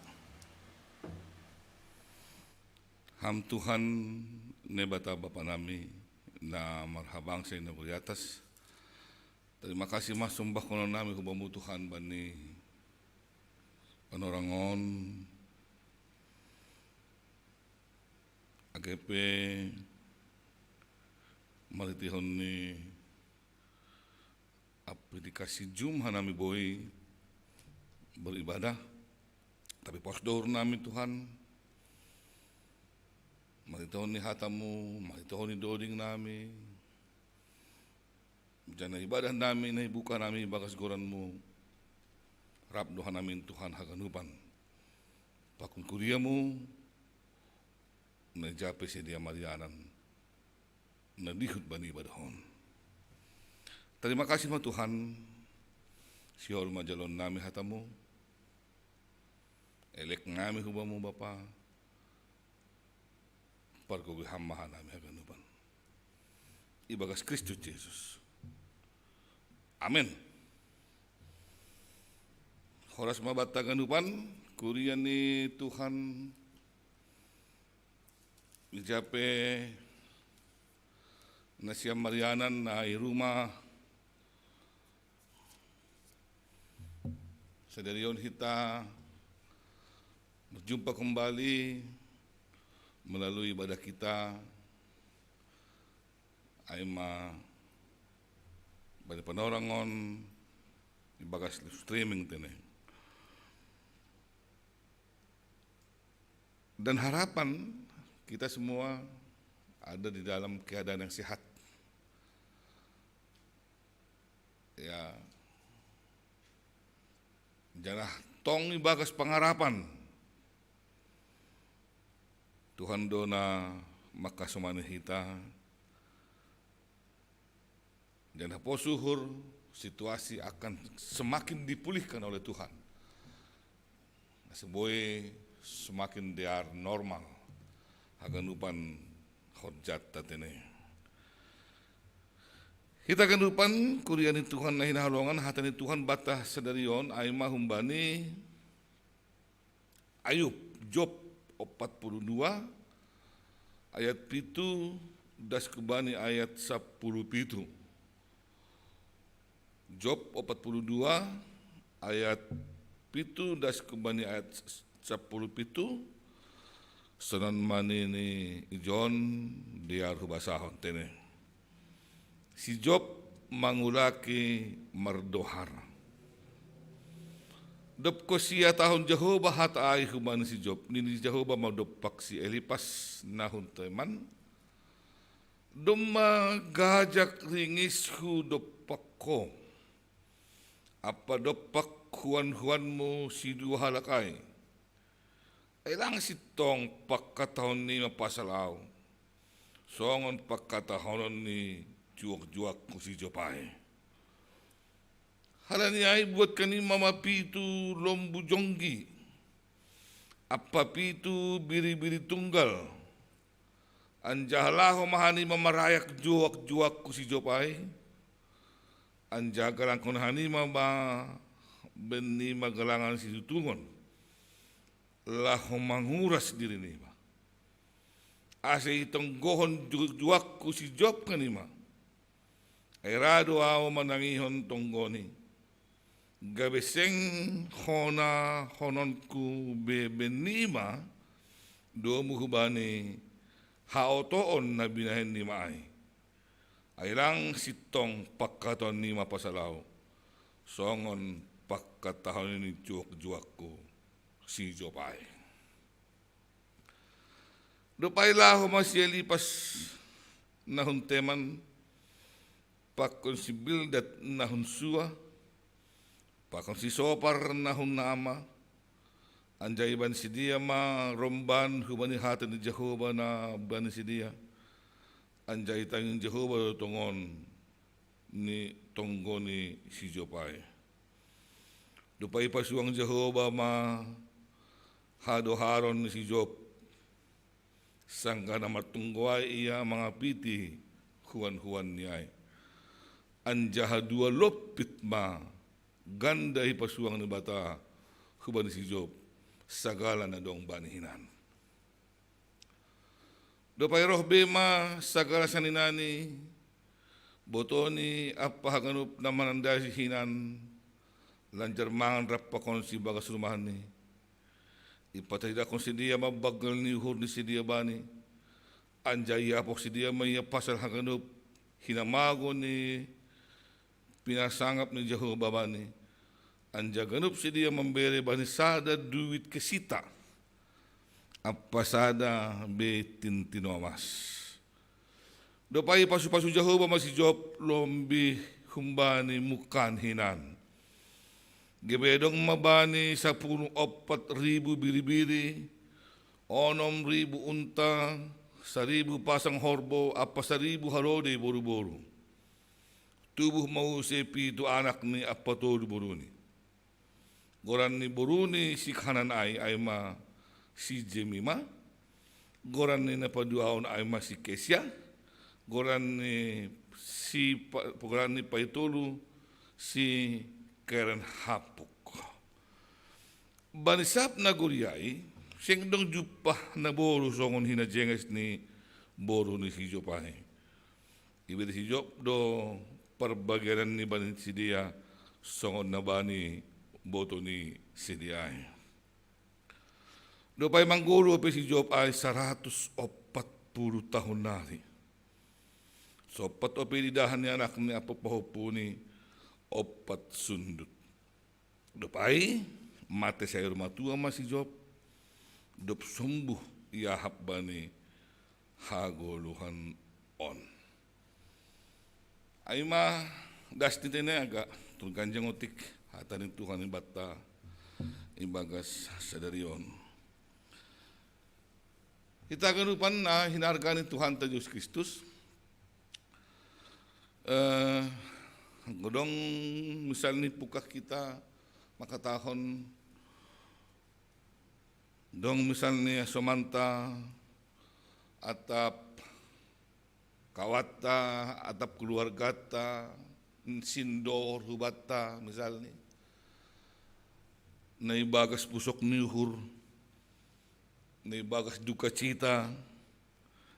Ham Tuhan nebata Bapa nami na marhabang sa ina atas. Terima kasih mas sumbah kono nami hubamu Tuhan bani panorangon AGP maritihon ni aplikasi Zoom hanami boy beribadah. Tapi posdor namin Tuhan, maritohon ni hatamu, maritohon ni doding namin, diyan na ibadah namin, na ibuka namin bagas goranmu, rap dohan namin Tuhan haganupan, pakun kuriamu, na jape si dia marianan, na dihut bani ibadahon. Terima kasih ma Tuhan, siol majalon namin hatamu, elek ngami hubamu Bapa parkogi hammahan nami haganupan ibagas Kristus Yesus amin. Horas mabata ganupan kurian ni Tuhan ijape nasiam marianan na rumah sedarion hita berjumpa kembali melalui ibadah kita aima bani panorangon ibagas live streaming tene dan harapan kita semua ada di dalam keadaan yang sehat ya jangan tong ibagas pangarapan. Tuhan dona makasumani hita dan hapo suhur situasi akan semakin dipulihkan oleh Tuhan. Sebuah semakin diar normal haganupan hojat tatene. Kita ganupan kuriani Tuhan na hinahalongan hatani Tuhan batah sedarion ay mahumbani Ayub Job 42 ayat 7 das kebani ayat 17. Job 42 ayat 7 das kebani ayat 17 senan manini ijon diar hubasahon tene. Si Job mangulaki mardohar. Dop ko siya tahun Jehovah hat ay human si Job. Nini Jehovah maudopak si Elipas nahun teman. Duma gajak ringis hu dopak ko. Apa dopak huan mo si dua halakay. Ilang sitong pagkatahon ni mapasalaw. Songon pagkatahon ni juak-juak ko si Jopay. Halaniay buat kani mamapitu lombu jonggi. Apa pitu biri-biri tunggal. Anjahlah mahani mamarayak juak-juak ko si Jopay. Anjagalang kunhani mama beni magalangan si tutungon. Lah manguras diri ni ma. Asa itong gohon juak ko si Job kanima. Erado ao manangihon tonggoni. Gabeseng hona hononku bebenima do muhubani haotoon na binahin ni maay. Ailang sitong pagkaton ni mapasalaw. Songon pagkatahon ni juak-juak ko si Jopay. Dupay laho masyelipas nahon teman pakon si Bildad nahon suwa, pakon si Sopar nahon nama, anjaiban si dia ma romban humani hatan ni Jehovah na bani si dia, anjay tanging Jehovah tongon ni tonggoni si Jopay. Dupay pasuang Jehovah ma hadoharon ni si Job, sangka na matungguay iya mga piti huan-huan niyay. Anjaha dua lopit ma ganda hipasuang ni bata huban si Job sagala na dong banihinan. Dopay roh bema sagala saninani botoni apahaganup na mananda si hinan lanjar mangan rapakon si bagas rumahan ni ipatayda kon si dia mabagal ni uhur ni si dia bani anjaya apok si dia maya pasal haganup hinamago ni pinasangap ni Jehovah bani anja ganup si dia memberi bani sada duit kesita apa sada betin tinomas dopai pasu-pasu Jehovah masih Job lombi humbani mukan hinan gebedong mabani 10,4,000 biri-biri 6,000 unta 1,000 pasang horbo apa 1,000 harode boru-boru tubuh mau sepi itu anak ni apa todo boruni. Goran ni boruni si kanan ay ma si Jemima. Goran ni napaduaon ay ma si Kesia. Goran ni Paitolu si Karen Hapuk. Banisap na guriay siyang dong jupah na boru songon hinajengas ni boru ni si Jopahe. Ibig si Job do perbagaran ni bani si dia songon na bani boto ni si dia. Dopay mangguro pa si Job ay 140 tahun nari. So pat opilidahan ni anak ni apapahupo ni opat sundut. Dopay mate sa irmatua ma si Job. Dop sumbuh iahap bani hagoluhan on. Ay das titene agak turganjang otik hatanin Tuhan bata Ibagas Sadarion. Kita kerupan na hinargani Tuhan ta Yesus Kristus. Godong misalnya pukak kita makatahon dong misalnya somanta atap kawata atap keluargata sindor hubata misalnya naibagas pusok niuhur naibagas duka cita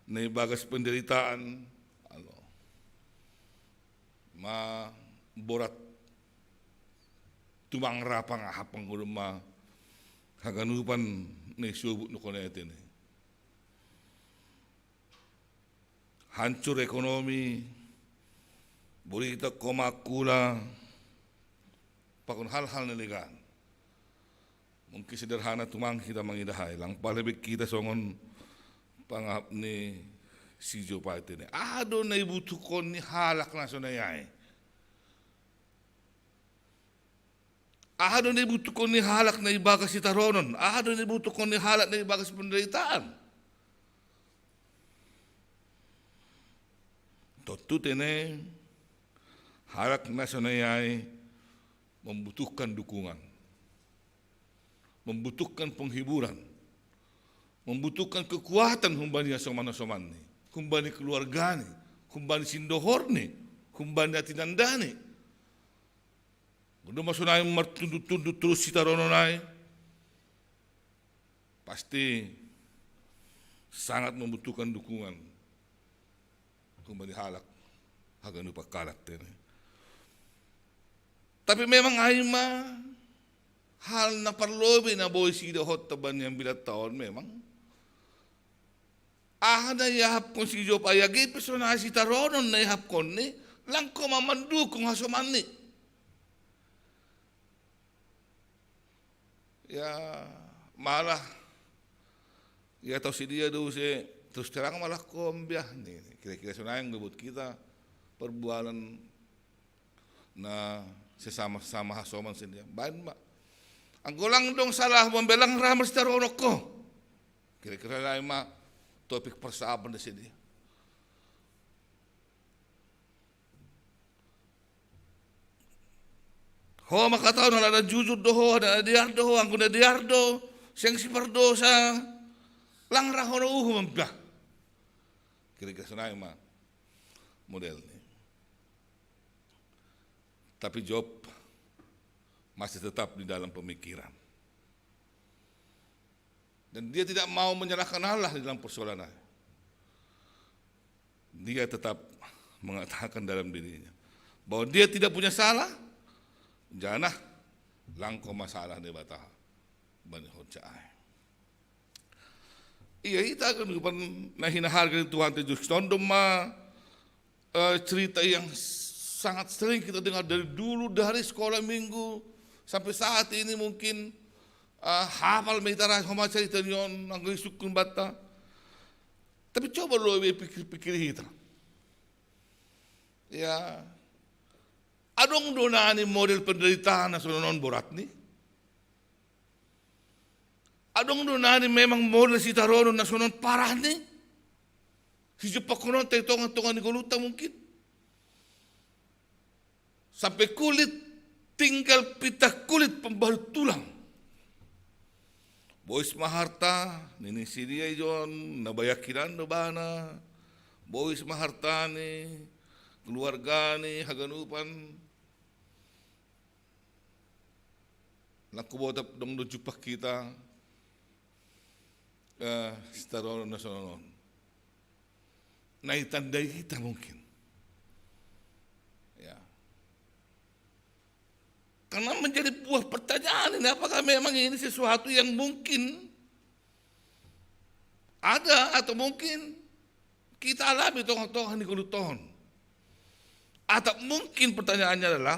naibagas penderitaan ma borat tumang rapang ahapang ulama haganupan ni subut no konete ni hancur ekonomi berita komakula pakun hal-hal niligan mungkin sederhana tumang kita mangidahay lang palebig kita songon pangap ni si Jopate ni ado na ibutukon ni halak na sonayay ado na ibutukon ni halak na ibagas si taronon ado na ibutukon ni halak na ibagas penderitaan totutene halak na sonayay membutuhkan dukungan membutuhkan penghiburan membutuhkan kekuatan humbani asomana-soman ni humbani keluarga ni humbani sindohor ni humbani atinandani udah masunay martundut-tundut terus si tarononay pasti sangat membutuhkan dukungan humbani halak haganu pakarakter tapi memang aima hal na parlobe na boy si dohot taban yang bilat tahun memang na yahap kon si Job ayagi personal si taronon na yahap kon ni lang ko mamandu kung hasuman ni ya malah ya tahu si dia do si terus terang malah kombiah ni kira-kira sunayang bebut kita perbualan na sesama-sama hasuman sendiri bahan mak ang gulang dong salah membelang ramar si taronok ko kira-kira lain mak topik persahaban di sini. Ho makataw na ada jujur doho, ada diardo, ang kuna diardo, siyang si pardosa, lang raho na mampah. Kira-kira sanay ma model ni. Tapi Job masih tetap di dalam pemikiran. Dan dia tidak mau menyerahkan Allah di dalam persoalan. Dia tetap mengatakan dalam dirinya bahwa dia tidak punya salah. Janah langko masalah di batah bani hojai. Iya kita kan nahina harga Tuhan Yesus Kristus ma cerita yang sangat sering kita dengar dari dulu dari sekolah minggu sampai saat ini mungkin hafal meitara homa cerita nyon anggo sukun bata. Tapi coba lo pikir-pikir kita. Ya, adong donani model penderitaan na sonon borat ni. Adong donani memang model si taronon na sonon parah ni. Si jepakonon tay tongan-tongan ni goluta mungkin. Sampai kulit tinggal pitah kulit pembalut tulang. Bois maharta, nini si dia ijon, nabayakiran do bana. Bois maharta ni, keluarga ni, haganupan. Naku botap dong do jupak kita, setaronon na sonon. Naitandai kita mungkin. Karena menjadi buah pertanyaan ini, apakah memang ini sesuatu yang mungkin ada atau mungkin kita alami toh-tohan di kuluton. Atau mungkin pertanyaannya adalah,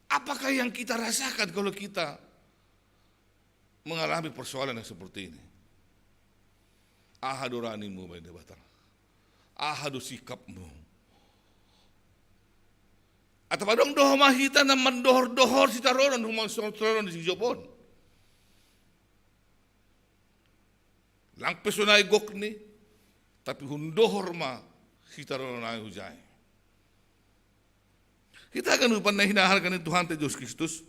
apakah yang kita rasakan kalau kita mengalami persoalan yang seperti ini? Ahadu ranimu bayi batang, ahadu sikapmu. Atau padong doho mahita na mandohor-dohor si taronon humang taronon si Jopon. Lang pesonay gokni, tapi hundohor ma si taronon ay hujay. Kita akan upan na hinaharkan ni Tuhan te Diyos Kristus.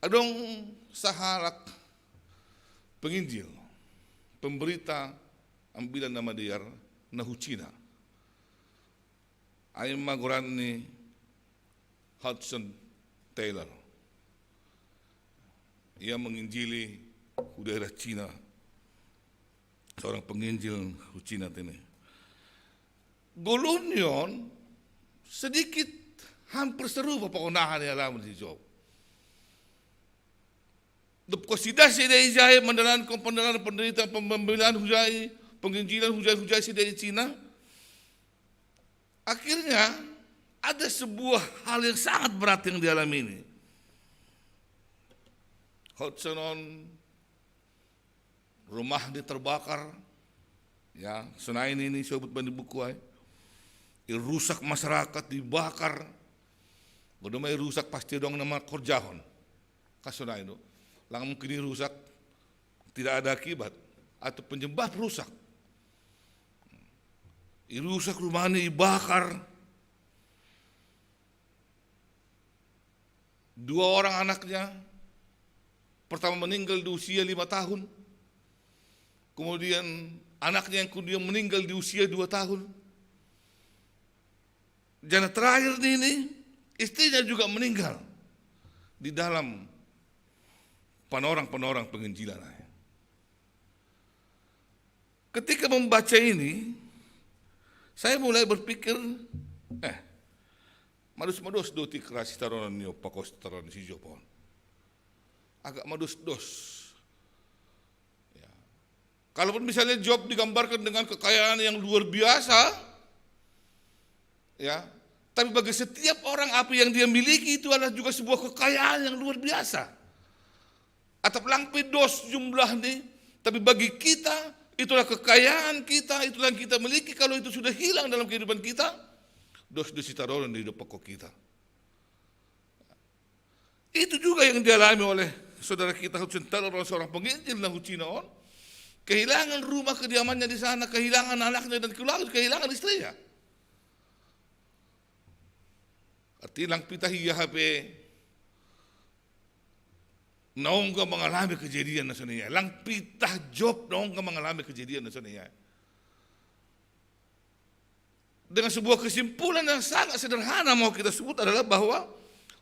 Adong saharak penginjil, pemberita ambilan nama diar na hucina. Ay maguran ni Hudson Taylor. Ia menginjili di daerah Cina. Seorang penginjil Cina ini. Gulun yon sedikit hampir serupa pengunahan yang alamun di Job. Depkosidah sida ijai mendalan kompendalan penderitaan pembelaan hujai, penginjilan hujai-hujai sida di Cina. Akhirnya ada sebuah hal yang sangat berat yang dialami ini. Hudson rumah terbakar, ya, senain ini sobat bani buku ay. Rusak masyarakat dibakar. Godamai rusak pasti dong nama korjahon. Kasona itu. Lang mungkin rusak tidak ada akibat atau penyebab rusak. Rusak rumahnya dibakar. 2 orang anaknya pertama meninggal di usia 5 tahun. Kemudian anaknya yang kemudian meninggal di usia 2 tahun. Dan terakhir ini istrinya juga meninggal di dalam panorang-panorang penginjilan. Ketika membaca ini, saya mulai berpikir, madus-madus doti kerasi taronan nyo pakos taronan si Jopon. Agak madus-dos. Ya. Kalaupun misalnya Job digambarkan dengan kekayaan yang luar biasa, ya, tapi bagi setiap orang apa yang dia miliki itu adalah juga sebuah kekayaan yang luar biasa. Atau langpi dos jumlah nih, tapi bagi kita itulah kekayaan kita, itulah yang kita miliki. Kalau itu sudah hilang dalam kehidupan kita, dos taronan di hidup pokok kita. Itu juga yang dialami oleh saudara kita Hudson Taylor, seorang penginjil na Hucinaon. Kehilangan rumah kediamannya di sana, kehilangan anaknya dan kehilangan istrinya. Arti lang pitah iya HP naong ka mengalami kejadian na sa niya. Lang pitah Job naong ka mengalami kejadian na sa niya. Dengan sebuah kesimpulan yang sangat sederhana mau kita sebut adalah bahwa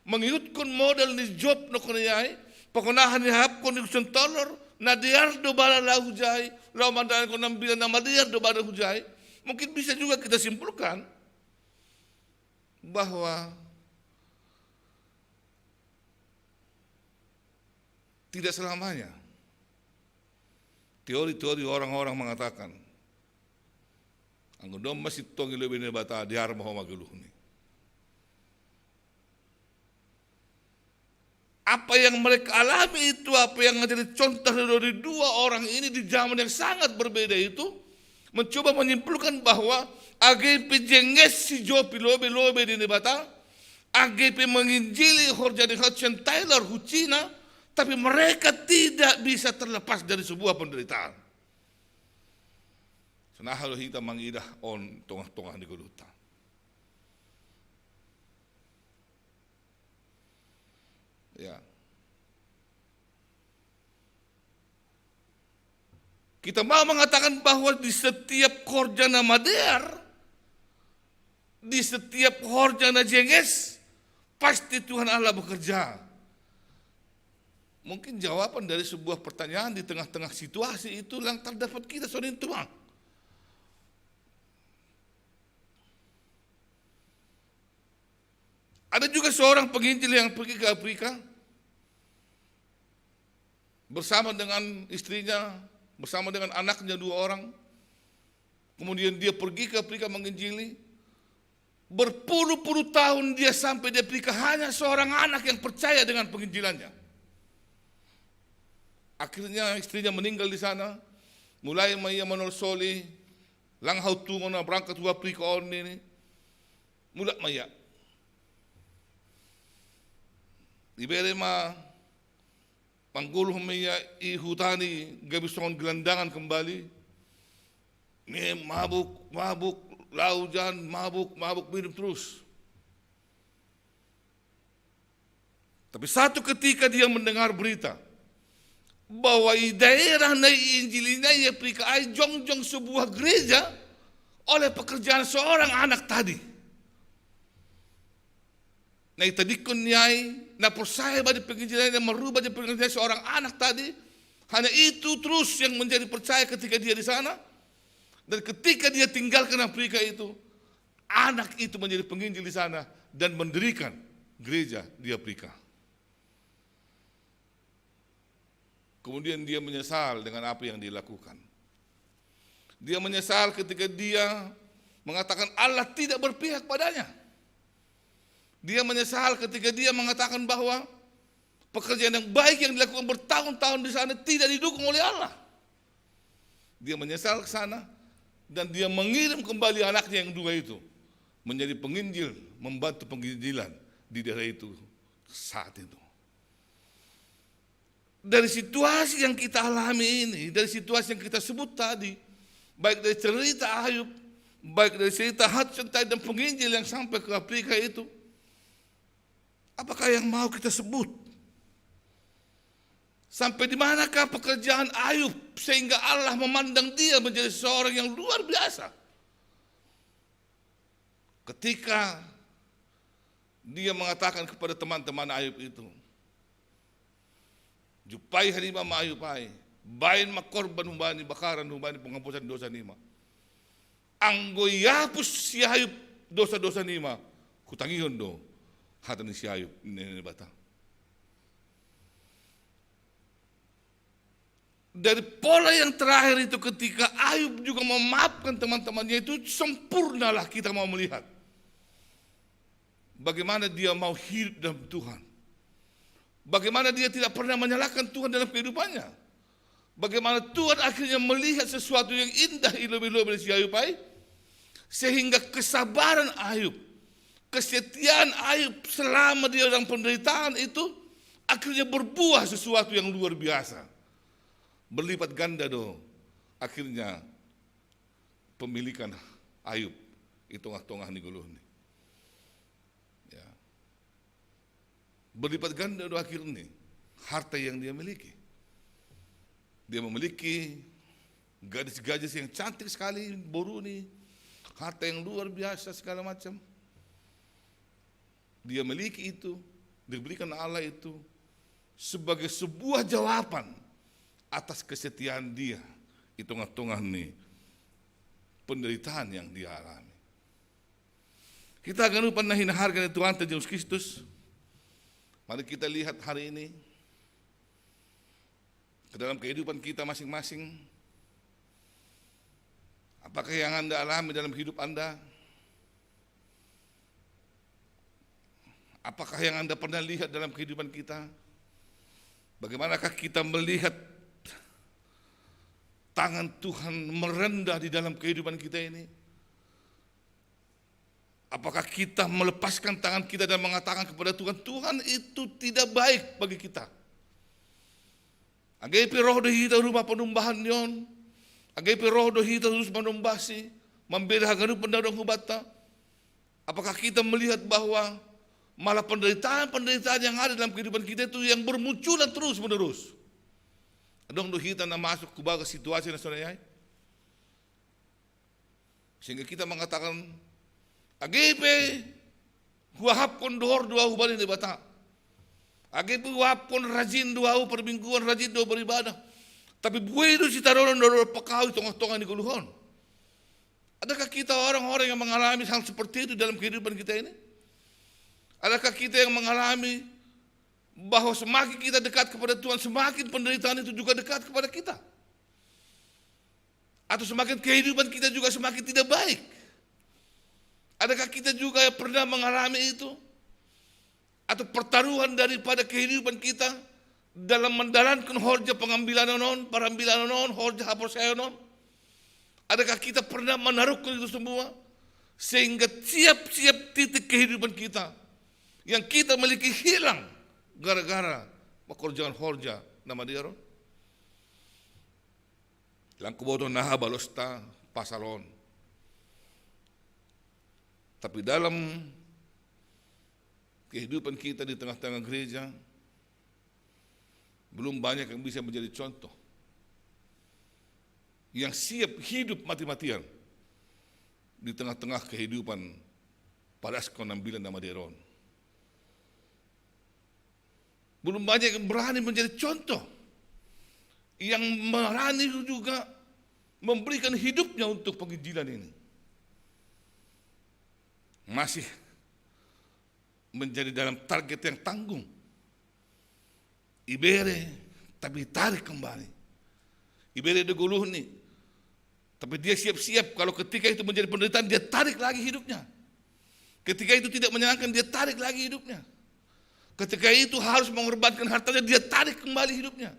mengikutkan model ni Job na kunayay, pakunahan ni hapkon ni Hudson Taylor, na diar do bala la hujay, lau mandahan ko ng bilang na madiar do bala hujay, mungkin bisa juga kita simpulkan bahwa tidak selamanya teori-teori orang-orang mengatakan ang dom masih tong ilobin ni bata diar mo maguluh ni. Apa yang mereka alami itu, apa yang menjadi contoh dari 2 orang ini di zaman yang sangat berbeda itu, mencoba menyimpulkan bahwa AGP jenges si Jopi lobe-lobe di Nebata, AGP menginjili Horjani Hudson Taylor Hucina, tapi mereka tidak bisa terlepas dari sebuah penderitaan. Senahalo hita mangidah on tongah-tongah di gulutan. Ya. Kita mau mengatakan bahwa di setiap korjana mader, di setiap korjana jenges, pasti Tuhan Allah bekerja. Mungkin jawaban dari sebuah pertanyaan di tengah-tengah situasi itu yang terdapat kita soalnya Tuhan. Ada juga seorang penginjil yang pergi ke Afrika bersama dengan istrinya, bersama dengan anaknya 2 orang. Kemudian dia pergi ke Afrika menginjili. Berpuluh-puluh tahun dia sampai di Afrika, hanya seorang anak yang percaya dengan penginjilannya. Akhirnya istrinya meninggal di sana. Mulai maya menolsoli langhau tungo na berangkat ke Afrika on ini. Mulai maya Iberema pangguluh meya ihutani gabison gelandangan kembali. Ini mabuk, laujan, mabuk minum terus. Tapi satu ketika dia mendengar berita bahwa di daerah na Injilina ia prikai jongjong sebuah gereja oleh pekerjaan seorang anak tadi. Nah tadi kunyai, na percaya pada penginjilan yang merubah jadi penginjilan seorang anak tadi. Hanya itu terus yang menjadi percaya ketika dia di sana. Dan ketika dia tinggalkan Afrika itu, anak itu menjadi penginjil di sana dan mendirikan gereja di Afrika. Kemudian dia menyesal dengan apa yang dilakukan. Dia menyesal ketika dia mengatakan Allah tidak berpihak padanya. Dia menyesal ketika dia mengatakan bahwa pekerjaan yang baik yang dilakukan bertahun-tahun di sana tidak didukung oleh Allah. Dia menyesal ke sana dan dia mengirim kembali anaknya yang dua itu menjadi penginjil, membantu penginjilan di daerah itu saat itu. Dari situasi yang kita alami ini, dari situasi yang kita sebut tadi, baik dari cerita Ayub, baik dari cerita Hudson dan penginjil yang sampai ke Afrika itu, apakah yang mau kita sebut? Sampai di manakah pekerjaan Ayub sehingga Allah memandang dia menjadi seorang yang luar biasa? Ketika dia mengatakan kepada teman-teman Ayub itu, jupai hanima maayupai, bain makorban humbani bakaran humbani penghapusan dosa nima. Anggo yapus si Ayub dosa-dosa nima, kutangihon do, hatan si Ayub ini bata. Dari pola yang terakhir itu ketika Ayub juga memaafkan teman-temannya itu sempurnalah kita mau melihat. Bagaimana dia mau hidup dalam Tuhan. Bagaimana dia tidak pernah menyalahkan Tuhan dalam kehidupannya. Bagaimana Tuhan akhirnya melihat sesuatu yang indah ilu-ilu dari si Ayub. Sehingga kesabaran Ayub, kesetiaan Ayub selama dia dalam penderitaan itu akhirnya berbuah sesuatu yang luar biasa. Berlipat ganda do. Akhirnya pemilikan Ayub itu tengah-tengah ni guluh ni. Ya. Berlipat ganda do akhirnya harta yang dia miliki. Dia memiliki gadis-gadis yang cantik sekali, boru ni, harta yang luar biasa segala macam. Dia miliki itu, diberikan Allah itu sebagai sebuah jawaban atas kesetiaan dia di tengah-tengah nih penderitaan yang dia alami. Kita akan lupa nahin harga Tuhan Yesus Kristus. Mari kita lihat hari ini ke dalam kehidupan kita masing-masing. Apakah yang Anda alami dalam hidup Anda? Apakah yang Anda pernah lihat dalam kehidupan kita? Bagaimanakah kita melihat tangan Tuhan merendah di dalam kehidupan kita ini? Apakah kita melepaskan tangan kita dan mengatakan kepada Tuhan, Tuhan itu tidak baik bagi kita. Agapi roh dohita rumah penumbahan yon, agapi roh dohita terus menumbasi, membela garu pendadong hubata. Apakah kita melihat bahwa malah penderitaan-penderitaan yang ada dalam kehidupan kita itu yang bermunculan terus menerus? Adong dohita na masuk ke baga situasi na sonayay. Sehingga kita mengatakan, agepe huahapkon dohor dua hubani di bata. Agepe huahapkon rajin dua hu perbingguan rajin dua beribadah. Tapi buedo si taronon dua pekau tengah-tengah di guluhon. Adakah kita orang-orang yang mengalami hal seperti itu dalam kehidupan kita ini? Adakah kita yang mengalami bahwa semakin kita dekat kepada Tuhan, semakin penderitaan itu juga dekat kepada kita? Atau semakin kehidupan kita juga semakin tidak baik? Adakah kita juga pernah mengalami itu? Atau pertaruhan daripada kehidupan kita dalam menjalankan horja pengambilan non, perambilan non, horja hapus saya non? Adakah kita pernah menaruhkan itu semua? Sehingga siap-siap titik kehidupan kita yang kita miliki hilang gara-gara makorjangan horja nama dia ron. Lang kuboto naha balosta pasalon. Tapi dalam kehidupan kita di tengah-tengah gereja, belum banyak yang bisa menjadi contoh. Yang siap hidup mati-matian di tengah-tengah kehidupan pada sekonambilan nama deron. Belum banyak yang berani menjadi contoh. Yang berani juga memberikan hidupnya untuk penginjilan ini. Masih menjadi dalam target yang tanggung. Ibere, tapi tarik kembali. Ibere deguluh nih. Tapi dia siap-siap kalau ketika itu menjadi penderitaan, dia tarik lagi hidupnya. Ketika itu tidak menyenangkan, dia tarik lagi hidupnya. Ketika itu harus mengorbankan hartanya, dia tarik kembali hidupnya.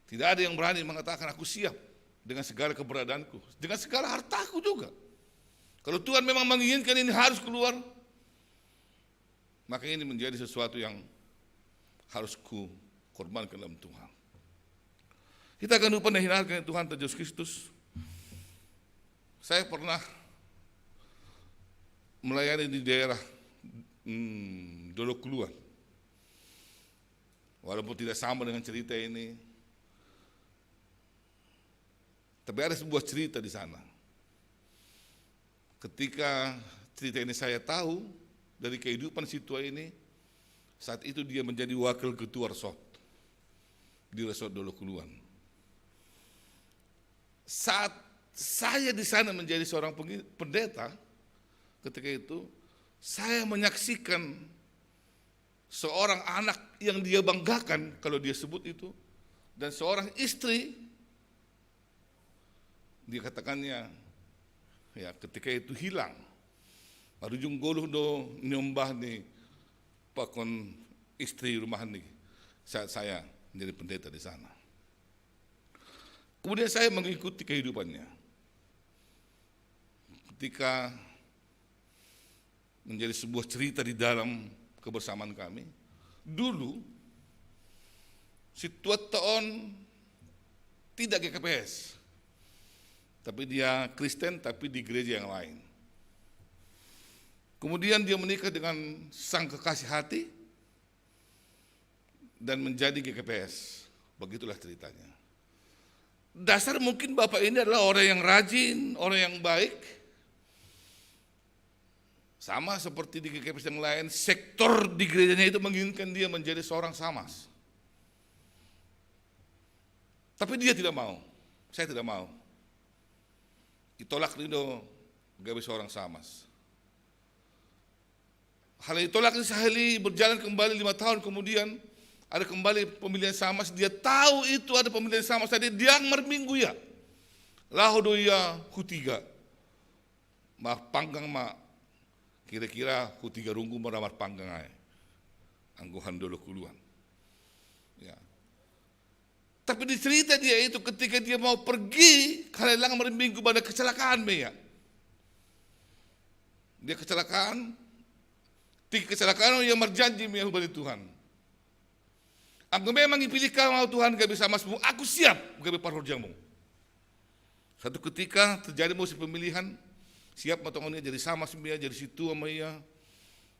Tidak ada yang berani mengatakan aku siap dengan segala keberadaanku, dengan segala hartaku juga. Kalau Tuhan memang menginginkan ini harus keluar, maka ini menjadi sesuatu yang harus ku korbankan dalam Tuhan. Kita akan lupa menghindarkan Tuhan Yesus Kristus. Saya pernah melayani di daerah Dolok Kluan. Walaupun tidak sama dengan cerita ini, tapi ada sebuah cerita di sana. Ketika cerita ini saya tahu dari kehidupan situa ini, saat itu dia menjadi wakil ketua resort di resort Dolok Kluan. Saat saya di sana menjadi seorang pendeta, ketika itu saya menyaksikan seorang anak yang dia banggakan kalau dia sebut itu, dan seorang istri, dia katakannya, ya ketika itu hilang. Marujung goluh do nyombah nih pakon istri rumah nih saat saya menjadi pendeta di sana. Kemudian saya mengikuti kehidupannya. Ketika menjadi sebuah cerita di dalam kebersamaan kami, dulu si tuat tahun tidak GKPS, tapi dia Kristen tapi di gereja yang lain. Kemudian dia menikah dengan sang kekasih hati dan menjadi GKPS. Begitulah ceritanya. Dasar mungkin bapak ini adalah orang yang rajin, orang yang baik. Sama seperti di GKPS yang lain, sektor di gerejanya itu menginginkan dia menjadi seorang samas. Tapi dia tidak mau, saya tidak mau. Ditolak Rido, gawe seorang samas. Hal ditolak sehari berjalan kembali 5 tahun kemudian, ada kembali pemilihan samas, dia tahu itu ada pemilihan samas, tadi dia merminggu ya. Lahodoya hutiga. Mak panggang mak, kira-kira hutiga runggu meramar panggang ay. Angguhan Dolok Kluan. Ya. Tapi di cerita dia itu ketika dia mau pergi, kalelang merminggu pada kecelakaan ya. Dia kecelakaan, 3 kecelakaan yang berjanji ya kepada Tuhan. Aku memang dipilih kau Tuhan gak bisa masmu, aku siap gak bisa parhorjamu. Satu ketika terjadi musim pemilihan, siap matangnya jadi sama semua, jadi situ sama ia,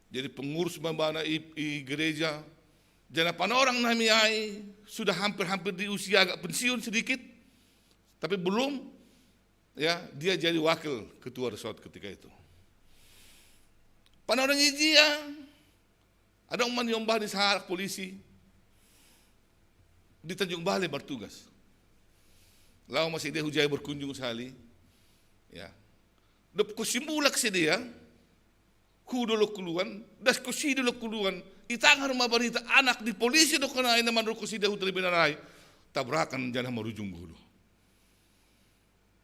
jadi pengurus membana i gereja. Dan apa orang namiai sudah hampir-hampir di usia agak pensiun sedikit, tapi belum, ya dia jadi wakil ketua resort ketika itu. Pada orang ijia, ada orang menyombah di saharak polisi di Tanjung Balai bertugas. Lalu masih dia hujai berkunjung sekali, ya. Dap kusimulak si dia, Dolok Kluan, das kusi Dolok Kluan, itangan rumah barita anak di polisi do kana ina man kusi dia terlebih narai, tabrakan jangan merujung gulu.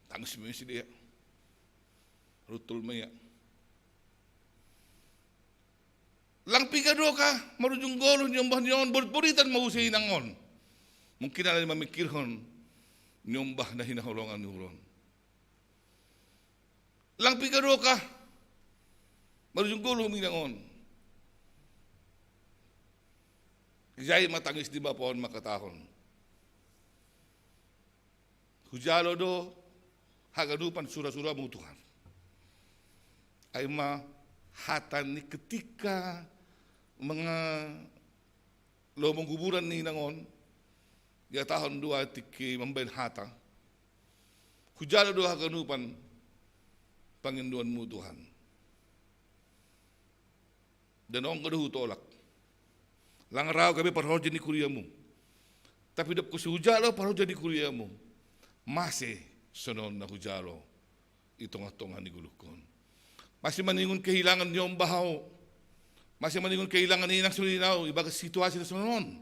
Tangis si dia, rutul maya. Lang pigado ka, marujung gulu nyombah nyon buritan mausay nangon. Mungkin ada yang memikirkan nyombah na hinaholongan nuron. Lang pigado ka, marujung gulu minangon. Jai matangis di bawah pohon makatahon. Hujalo do hagadupan surah-surah mu Tuhan. Aima hatan ni ketika lomong kuburan ni nangon ya tahun 2 tiki membain hata. Hujalo do hagadupan panginduanmu Tuhan. Dan orang keduh tolak. Langrau kami parhoja ni kuriamu. Tapi dap ko si hujalo parhoja ni kuriamu. Masih sonon na hujalo itong-atongan ni gulukon. Masih maningon kehilangan niyong bahaw. Masih maningon kehilangan ni inang sulinaw. Ibaga situasi na sonon.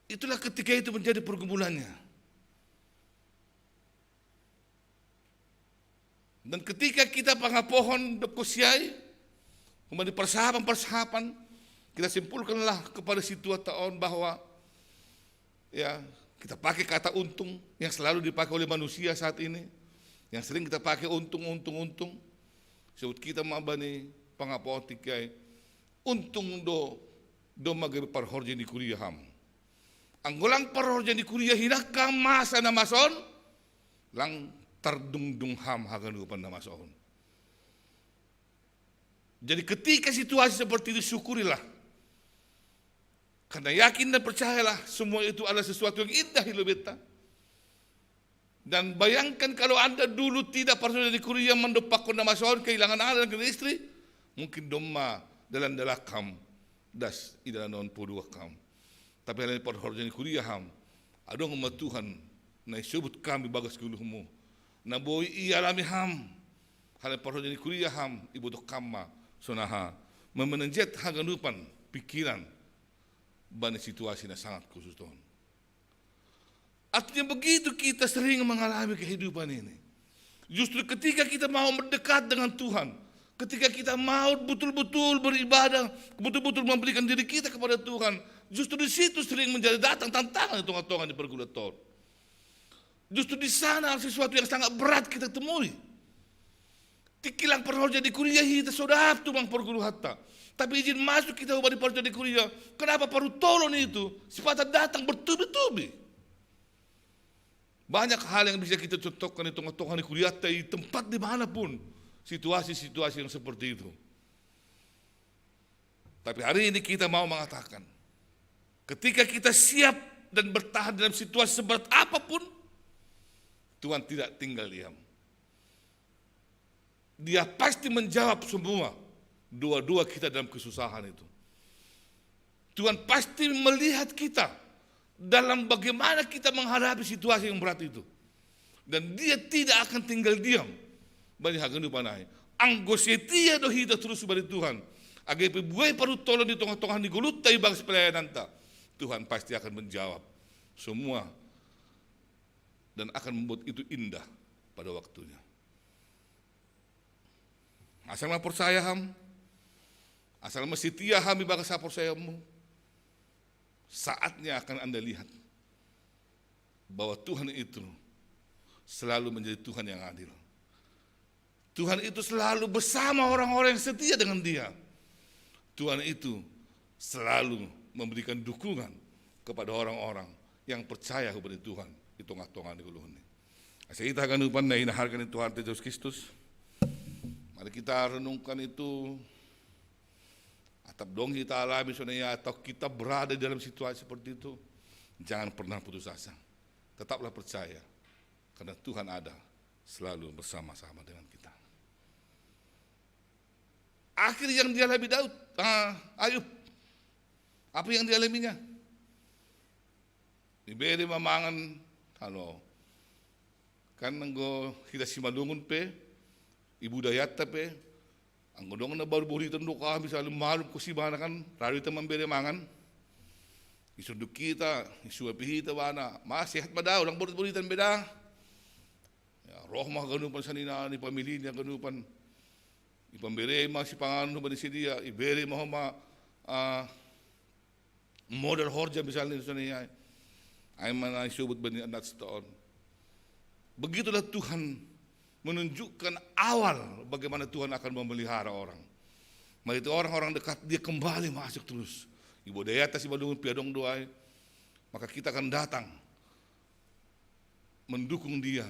Itulah ketika itu menjadi pergumulannya. Dan ketika kita pangapohon dap ko siyay, kemudian persahapan-persahapan, kita simpulkanlah kepada situasi taon bahwa ya, kita pakai kata untung yang selalu dipakai oleh manusia saat ini, yang sering kita pakai untung. Sebut kita mabani pangapohon tikai untung do magari parhorja di kuliah ham. Anggolang parhorja di kuliah hinakam masa na mason, lang tardungdung ham haganupan na mason. Jadi ketika situasi seperti itu syukurilah. Karena yakin dan percayalah semua itu adalah sesuatu yang indah hidup kita. Dan bayangkan kalau Anda dulu tidak pernah di kuliah mendapatkan nama soal kehilangan anak dan istri, mungkin doma dalam dalakam das idalan non puluh kam. Tapi hal ini pada di kuliah ham, ada ngomong Tuhan, na sebut kami bagas guluhmu, na boy ialami ham, hal ini pada di kuliah ham, ibu dok kama sonaha, memenenjet haganupan pikiran. Bani situasi yang sangat khusus Tuhan. Artinya begitu kita sering mengalami kehidupan ini. Justru ketika kita mau mendekat dengan Tuhan, ketika kita mau betul-betul beribadah, betul-betul memberikan diri kita kepada Tuhan, justru di situ sering menjadi datang tantangan hitung-hitungan di pergulator. Justru di sana sesuatu yang sangat berat kita temui. Tikilang pernah jadi kuliah kita sudah tumang pergulu hatta. Tapi izin masuk kita ubah di partai di kuliah. Kenapa paru tolong itu? Sifat datang bertubi-tubi. Banyak hal yang bisa kita contohkan di tengah-tengah di kuliah di tempat dimanapun. Situasi-situasi yang seperti itu. Tapi hari ini kita mau mengatakan. Ketika kita siap dan bertahan dalam situasi seberat apapun. Tuhan tidak tinggal diam. Dia pasti menjawab semua. Dua-dua kita dalam kesusahan itu. Tuhan pasti melihat kita dalam bagaimana kita menghadapi situasi yang berat itu. Dan dia tidak akan tinggal diam. Bani haganu panai. Anggo setia do hita terus bari Tuhan. Agai buai paru tolong di tengah-tengah ni gulutai bangsa pelayanan ta. Tuhan pasti akan menjawab semua. Dan akan membuat itu indah pada waktunya. Asal percaya ham. Asal masih setia kami bangsa percayamu, saatnya akan Anda lihat bahwa Tuhan itu selalu menjadi Tuhan yang adil. Tuhan itu selalu bersama orang-orang yang setia dengan Dia. Tuhan itu selalu memberikan dukungan kepada orang-orang yang percaya kepada Tuhan. Itu ngatongan di guluhun. Asal kita akan lupa na harga Tuhan Yesus Kristus. Mari kita renungkan itu. Atap dong kita alami soalnya atau kita berada dalam situasi seperti itu, jangan pernah putus asa. Tetaplah percaya, karena Tuhan ada selalu bersama-sama dengan kita. Akhir yang dialami Ayub, apa yang dialaminya? Iberi mamangan, kan nanggo kita simalungun pe, ibu dayata pe. Ang godong na baru-buritan do kami sa lumalum ko si bana kan rari ta mambere mangan isunduk kita isuapihita bana masihat madaw lang burit-buritan beda ya roh mah ganupan sanina ni pamilya ganupan ipambere mah si pangano ba ni sidia ibere mah model horja misalnya sa niya ay man isubot ba ni anak taon. Begitulah Tuhan menunjukkan awal bagaimana Tuhan akan memelihara orang. Mari itu orang-orang dekat dia kembali masuk terus. Ibu daya atas ibu piadong doai, maka kita akan datang mendukung dia,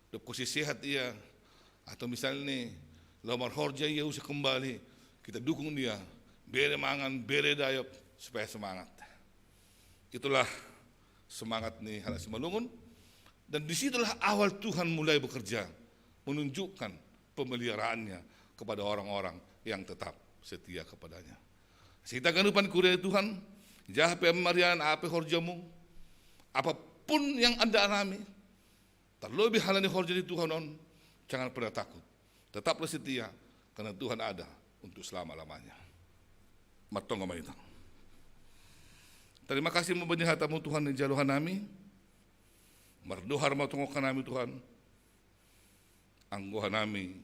kasih sehat dia, atau misalnya nih lamar horja ia usah kembali, kita dukung dia, bere mangan, bere dayop supaya semangat. Itulah semangat nih Hala Simalungun, dan disitulah awal Tuhan mulai bekerja, menunjukkan pemeliharaannya kepada orang-orang yang tetap setia kepadanya. Sita ganupan kuria Tuhan, jahape marian ape horjamu, apapun yang Anda alami, terlebih halani horja di Tuhan on, jangan pernah takut. Tetaplah setia, karena Tuhan ada untuk selama-lamanya. Matong ngamaitang. Terima kasih memberi hatamu Tuhan di jaluhan nami. Mardohar matungokan nami Tuhan. Anggohan nami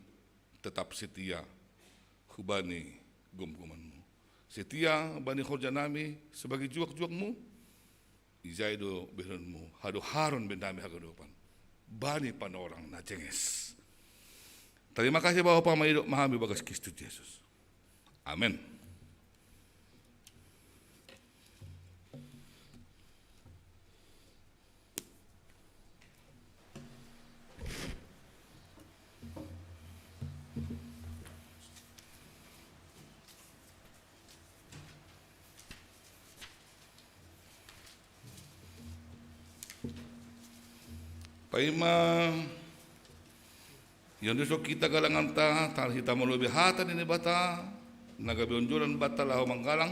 tetap setia. Hubani gum-gumanmu. Setia bani khorja nami sebagai juak-juakmu. Izaido behrenmu. Hado harun bendami hagadopan. Bani panorang na cenges. Terima kasih Bapak Pamaidok Mahami bagas Kristus Yesus. Amin. Paima yang dusuk kita galangan ta tal kita melubi hata ini bata naga bionjuran bata lahu manggalang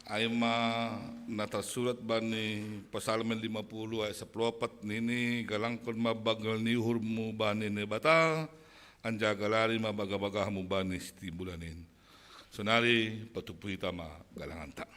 aima nata surat bani pasalmen 50 ayat 14 nini galangkon mabagal ni hurmu bani ne bata anja galari mabaga-bagahmu bani stibulanin sonari patupu hitama galangan ta.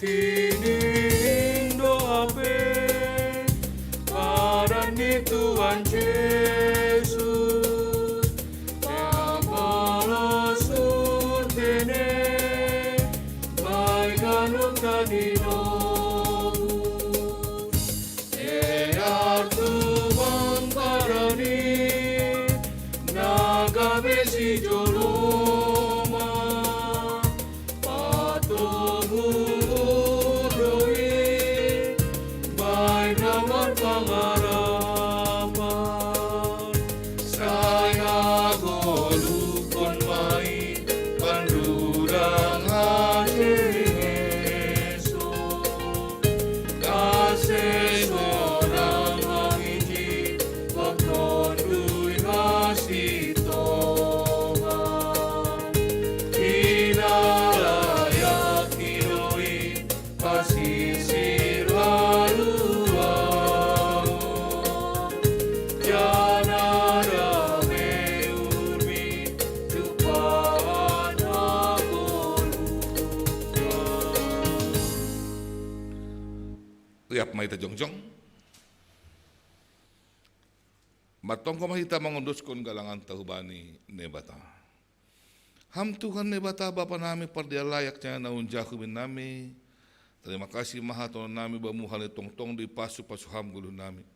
Tining doa pe parani Tuhan Yesus yang melasur tene baik anu kadino Tuhan parani naga besi joloma patumu pangarapan saya golukon mai pandurang hati Yesus kasih orang hiji pekondui kasih Tuhan kinalayak kinoi pasisir lalu Riap maita jongjong. Matong ko mahita mangundus kon galangan tahubani nebata. Ham Tuhan nebata Bapa nami pardia layaknya naun jahumin nami. Terima kasih mahaton nami bamuhal tong-tong di pasu-pasu ham gulu nami.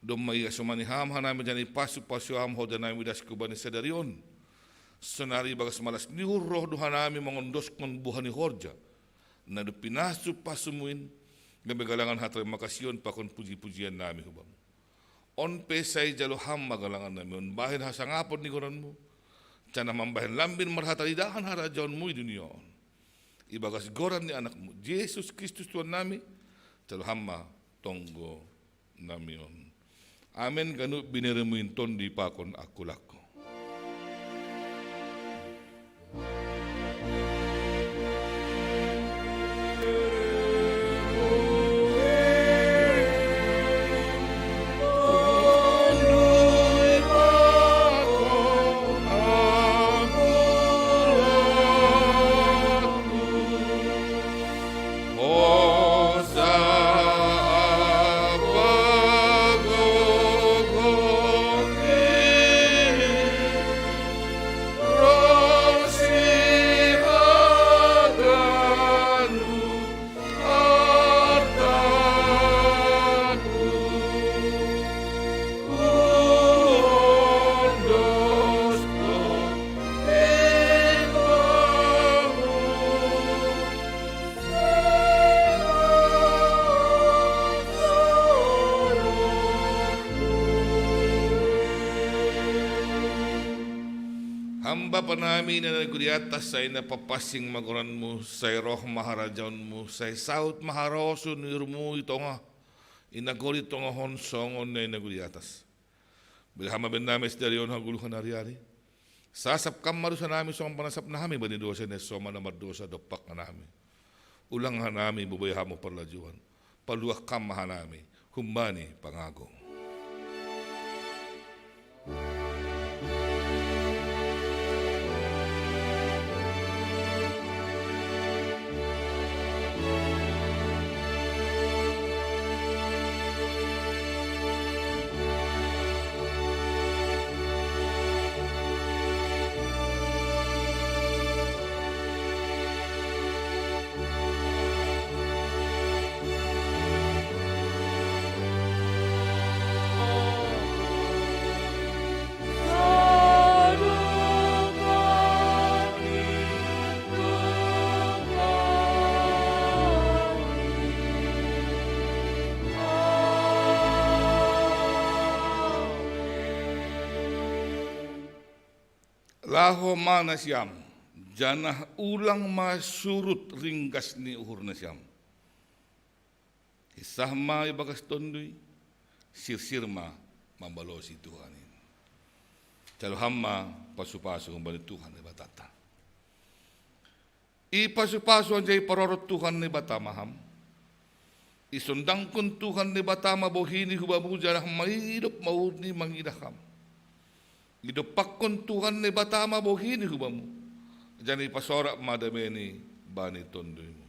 Dom maya sumani ham hanami jani pasu-pasu ham hoda nami das kubani sedarion. Senari bagas malas niur roh duha nami mangundus kon buhani horja. Nadu pinasu pasumuin. Gambe galangan hatre makasyon pakon puji-pujian nami hubam. On pesai jalo ham magalangan nami on bahin hasangapon ni koran mo. Cana mambahin lambin marhatalidahan harajaon mo dunia on. Ibagas goran ni anakmu Yesus Kristus Tuhan nami jalo hamma tonggo namion. Amen kanu biniremuin ton di pakon akulako. Hamba pa namin na nagkudiatas sa inapapasing maguranmu, sa roh maharajaunmu, sa saut maharoso nirmu ito nga, inaguri ito nga honsong na nagkudiatas. Bilhama ben namin sa dariyon haguluhan ari-ari. Sasap kamaro sa namin sa panasap na kami, banidosa na soma na mardosa dopak na namin. Ulang ha namin, bubayha mo parlajuan. Paluak kamaha namin, humbani pangagong. Laho mana siyam, janah ulang masurut ringkas ni uhur na siyam. Isah ma ibagas tondoy, sir-sirma mambalosi Tuhanin. Calo hamma pasu-pasu kembali Tuhan ni batata. Ipasu-pasu anjay parorot Tuhan ni batamaham. Isundang kun Tuhan ni batama bohini hubabu janah mahidup maudni mangidaham. Idupakon Tuhan ni batama bohini hubamu. Jani pasorak madameni bani tondoimu.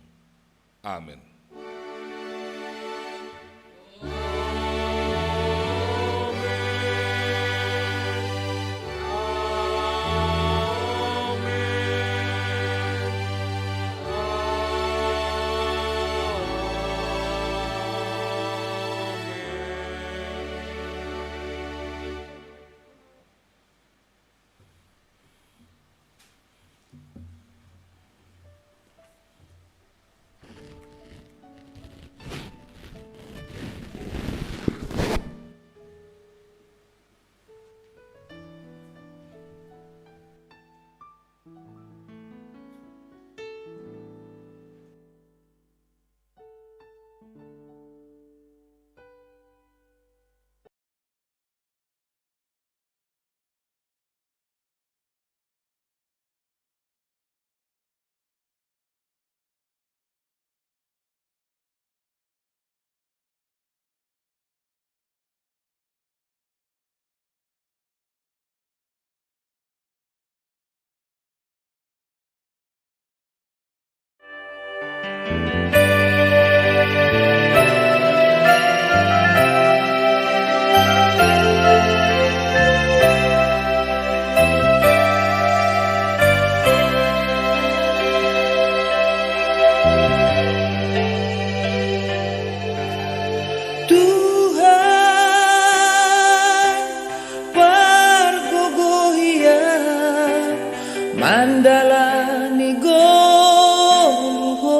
Amen. Mandala ni Goluho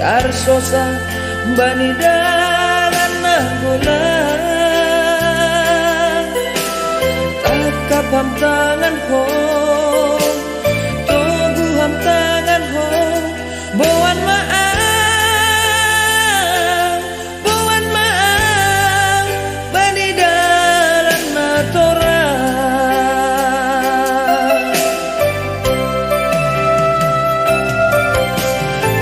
tarsosa bani dalan nagula takapam tangan ho toguham tangan ho boan maang bani dalan na tora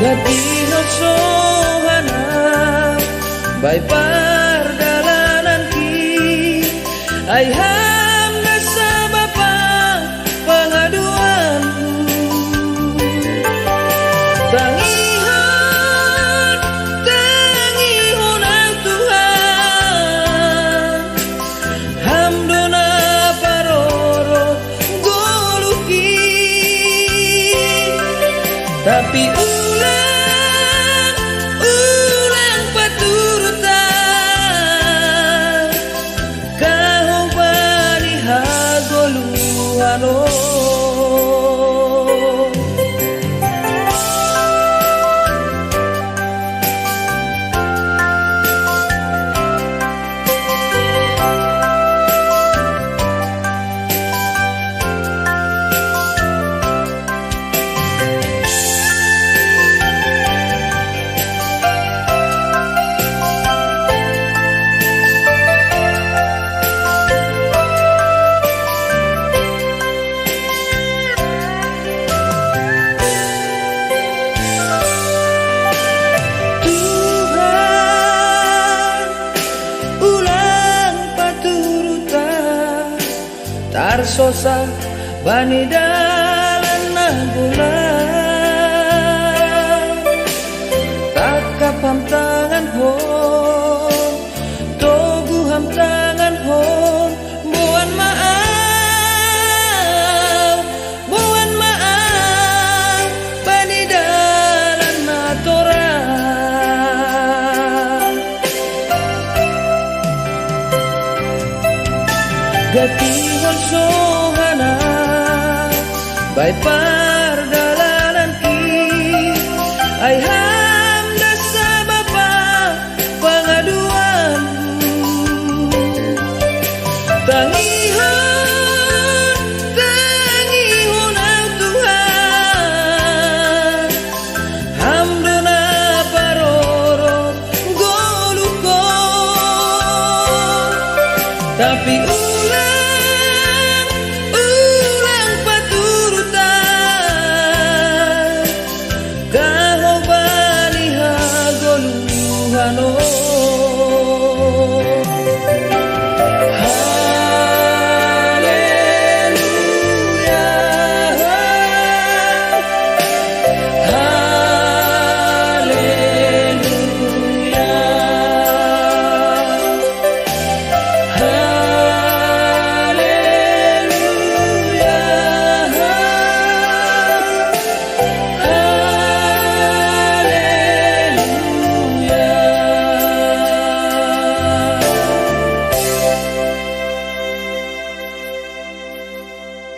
Gatihon sohana Bay pardalanan ki Ay ham na sa bapang pangaduanku Tangihon ang Tuhan Hamdo na paroro goluki Tapi ulang paturutan Kahong panihagoluhan Tarsosa bani dalan nagulan takapam tangan ho toguham tangan ho buan maang bani dalan na tora Gatihon sohana Bay pardalanan ki Ay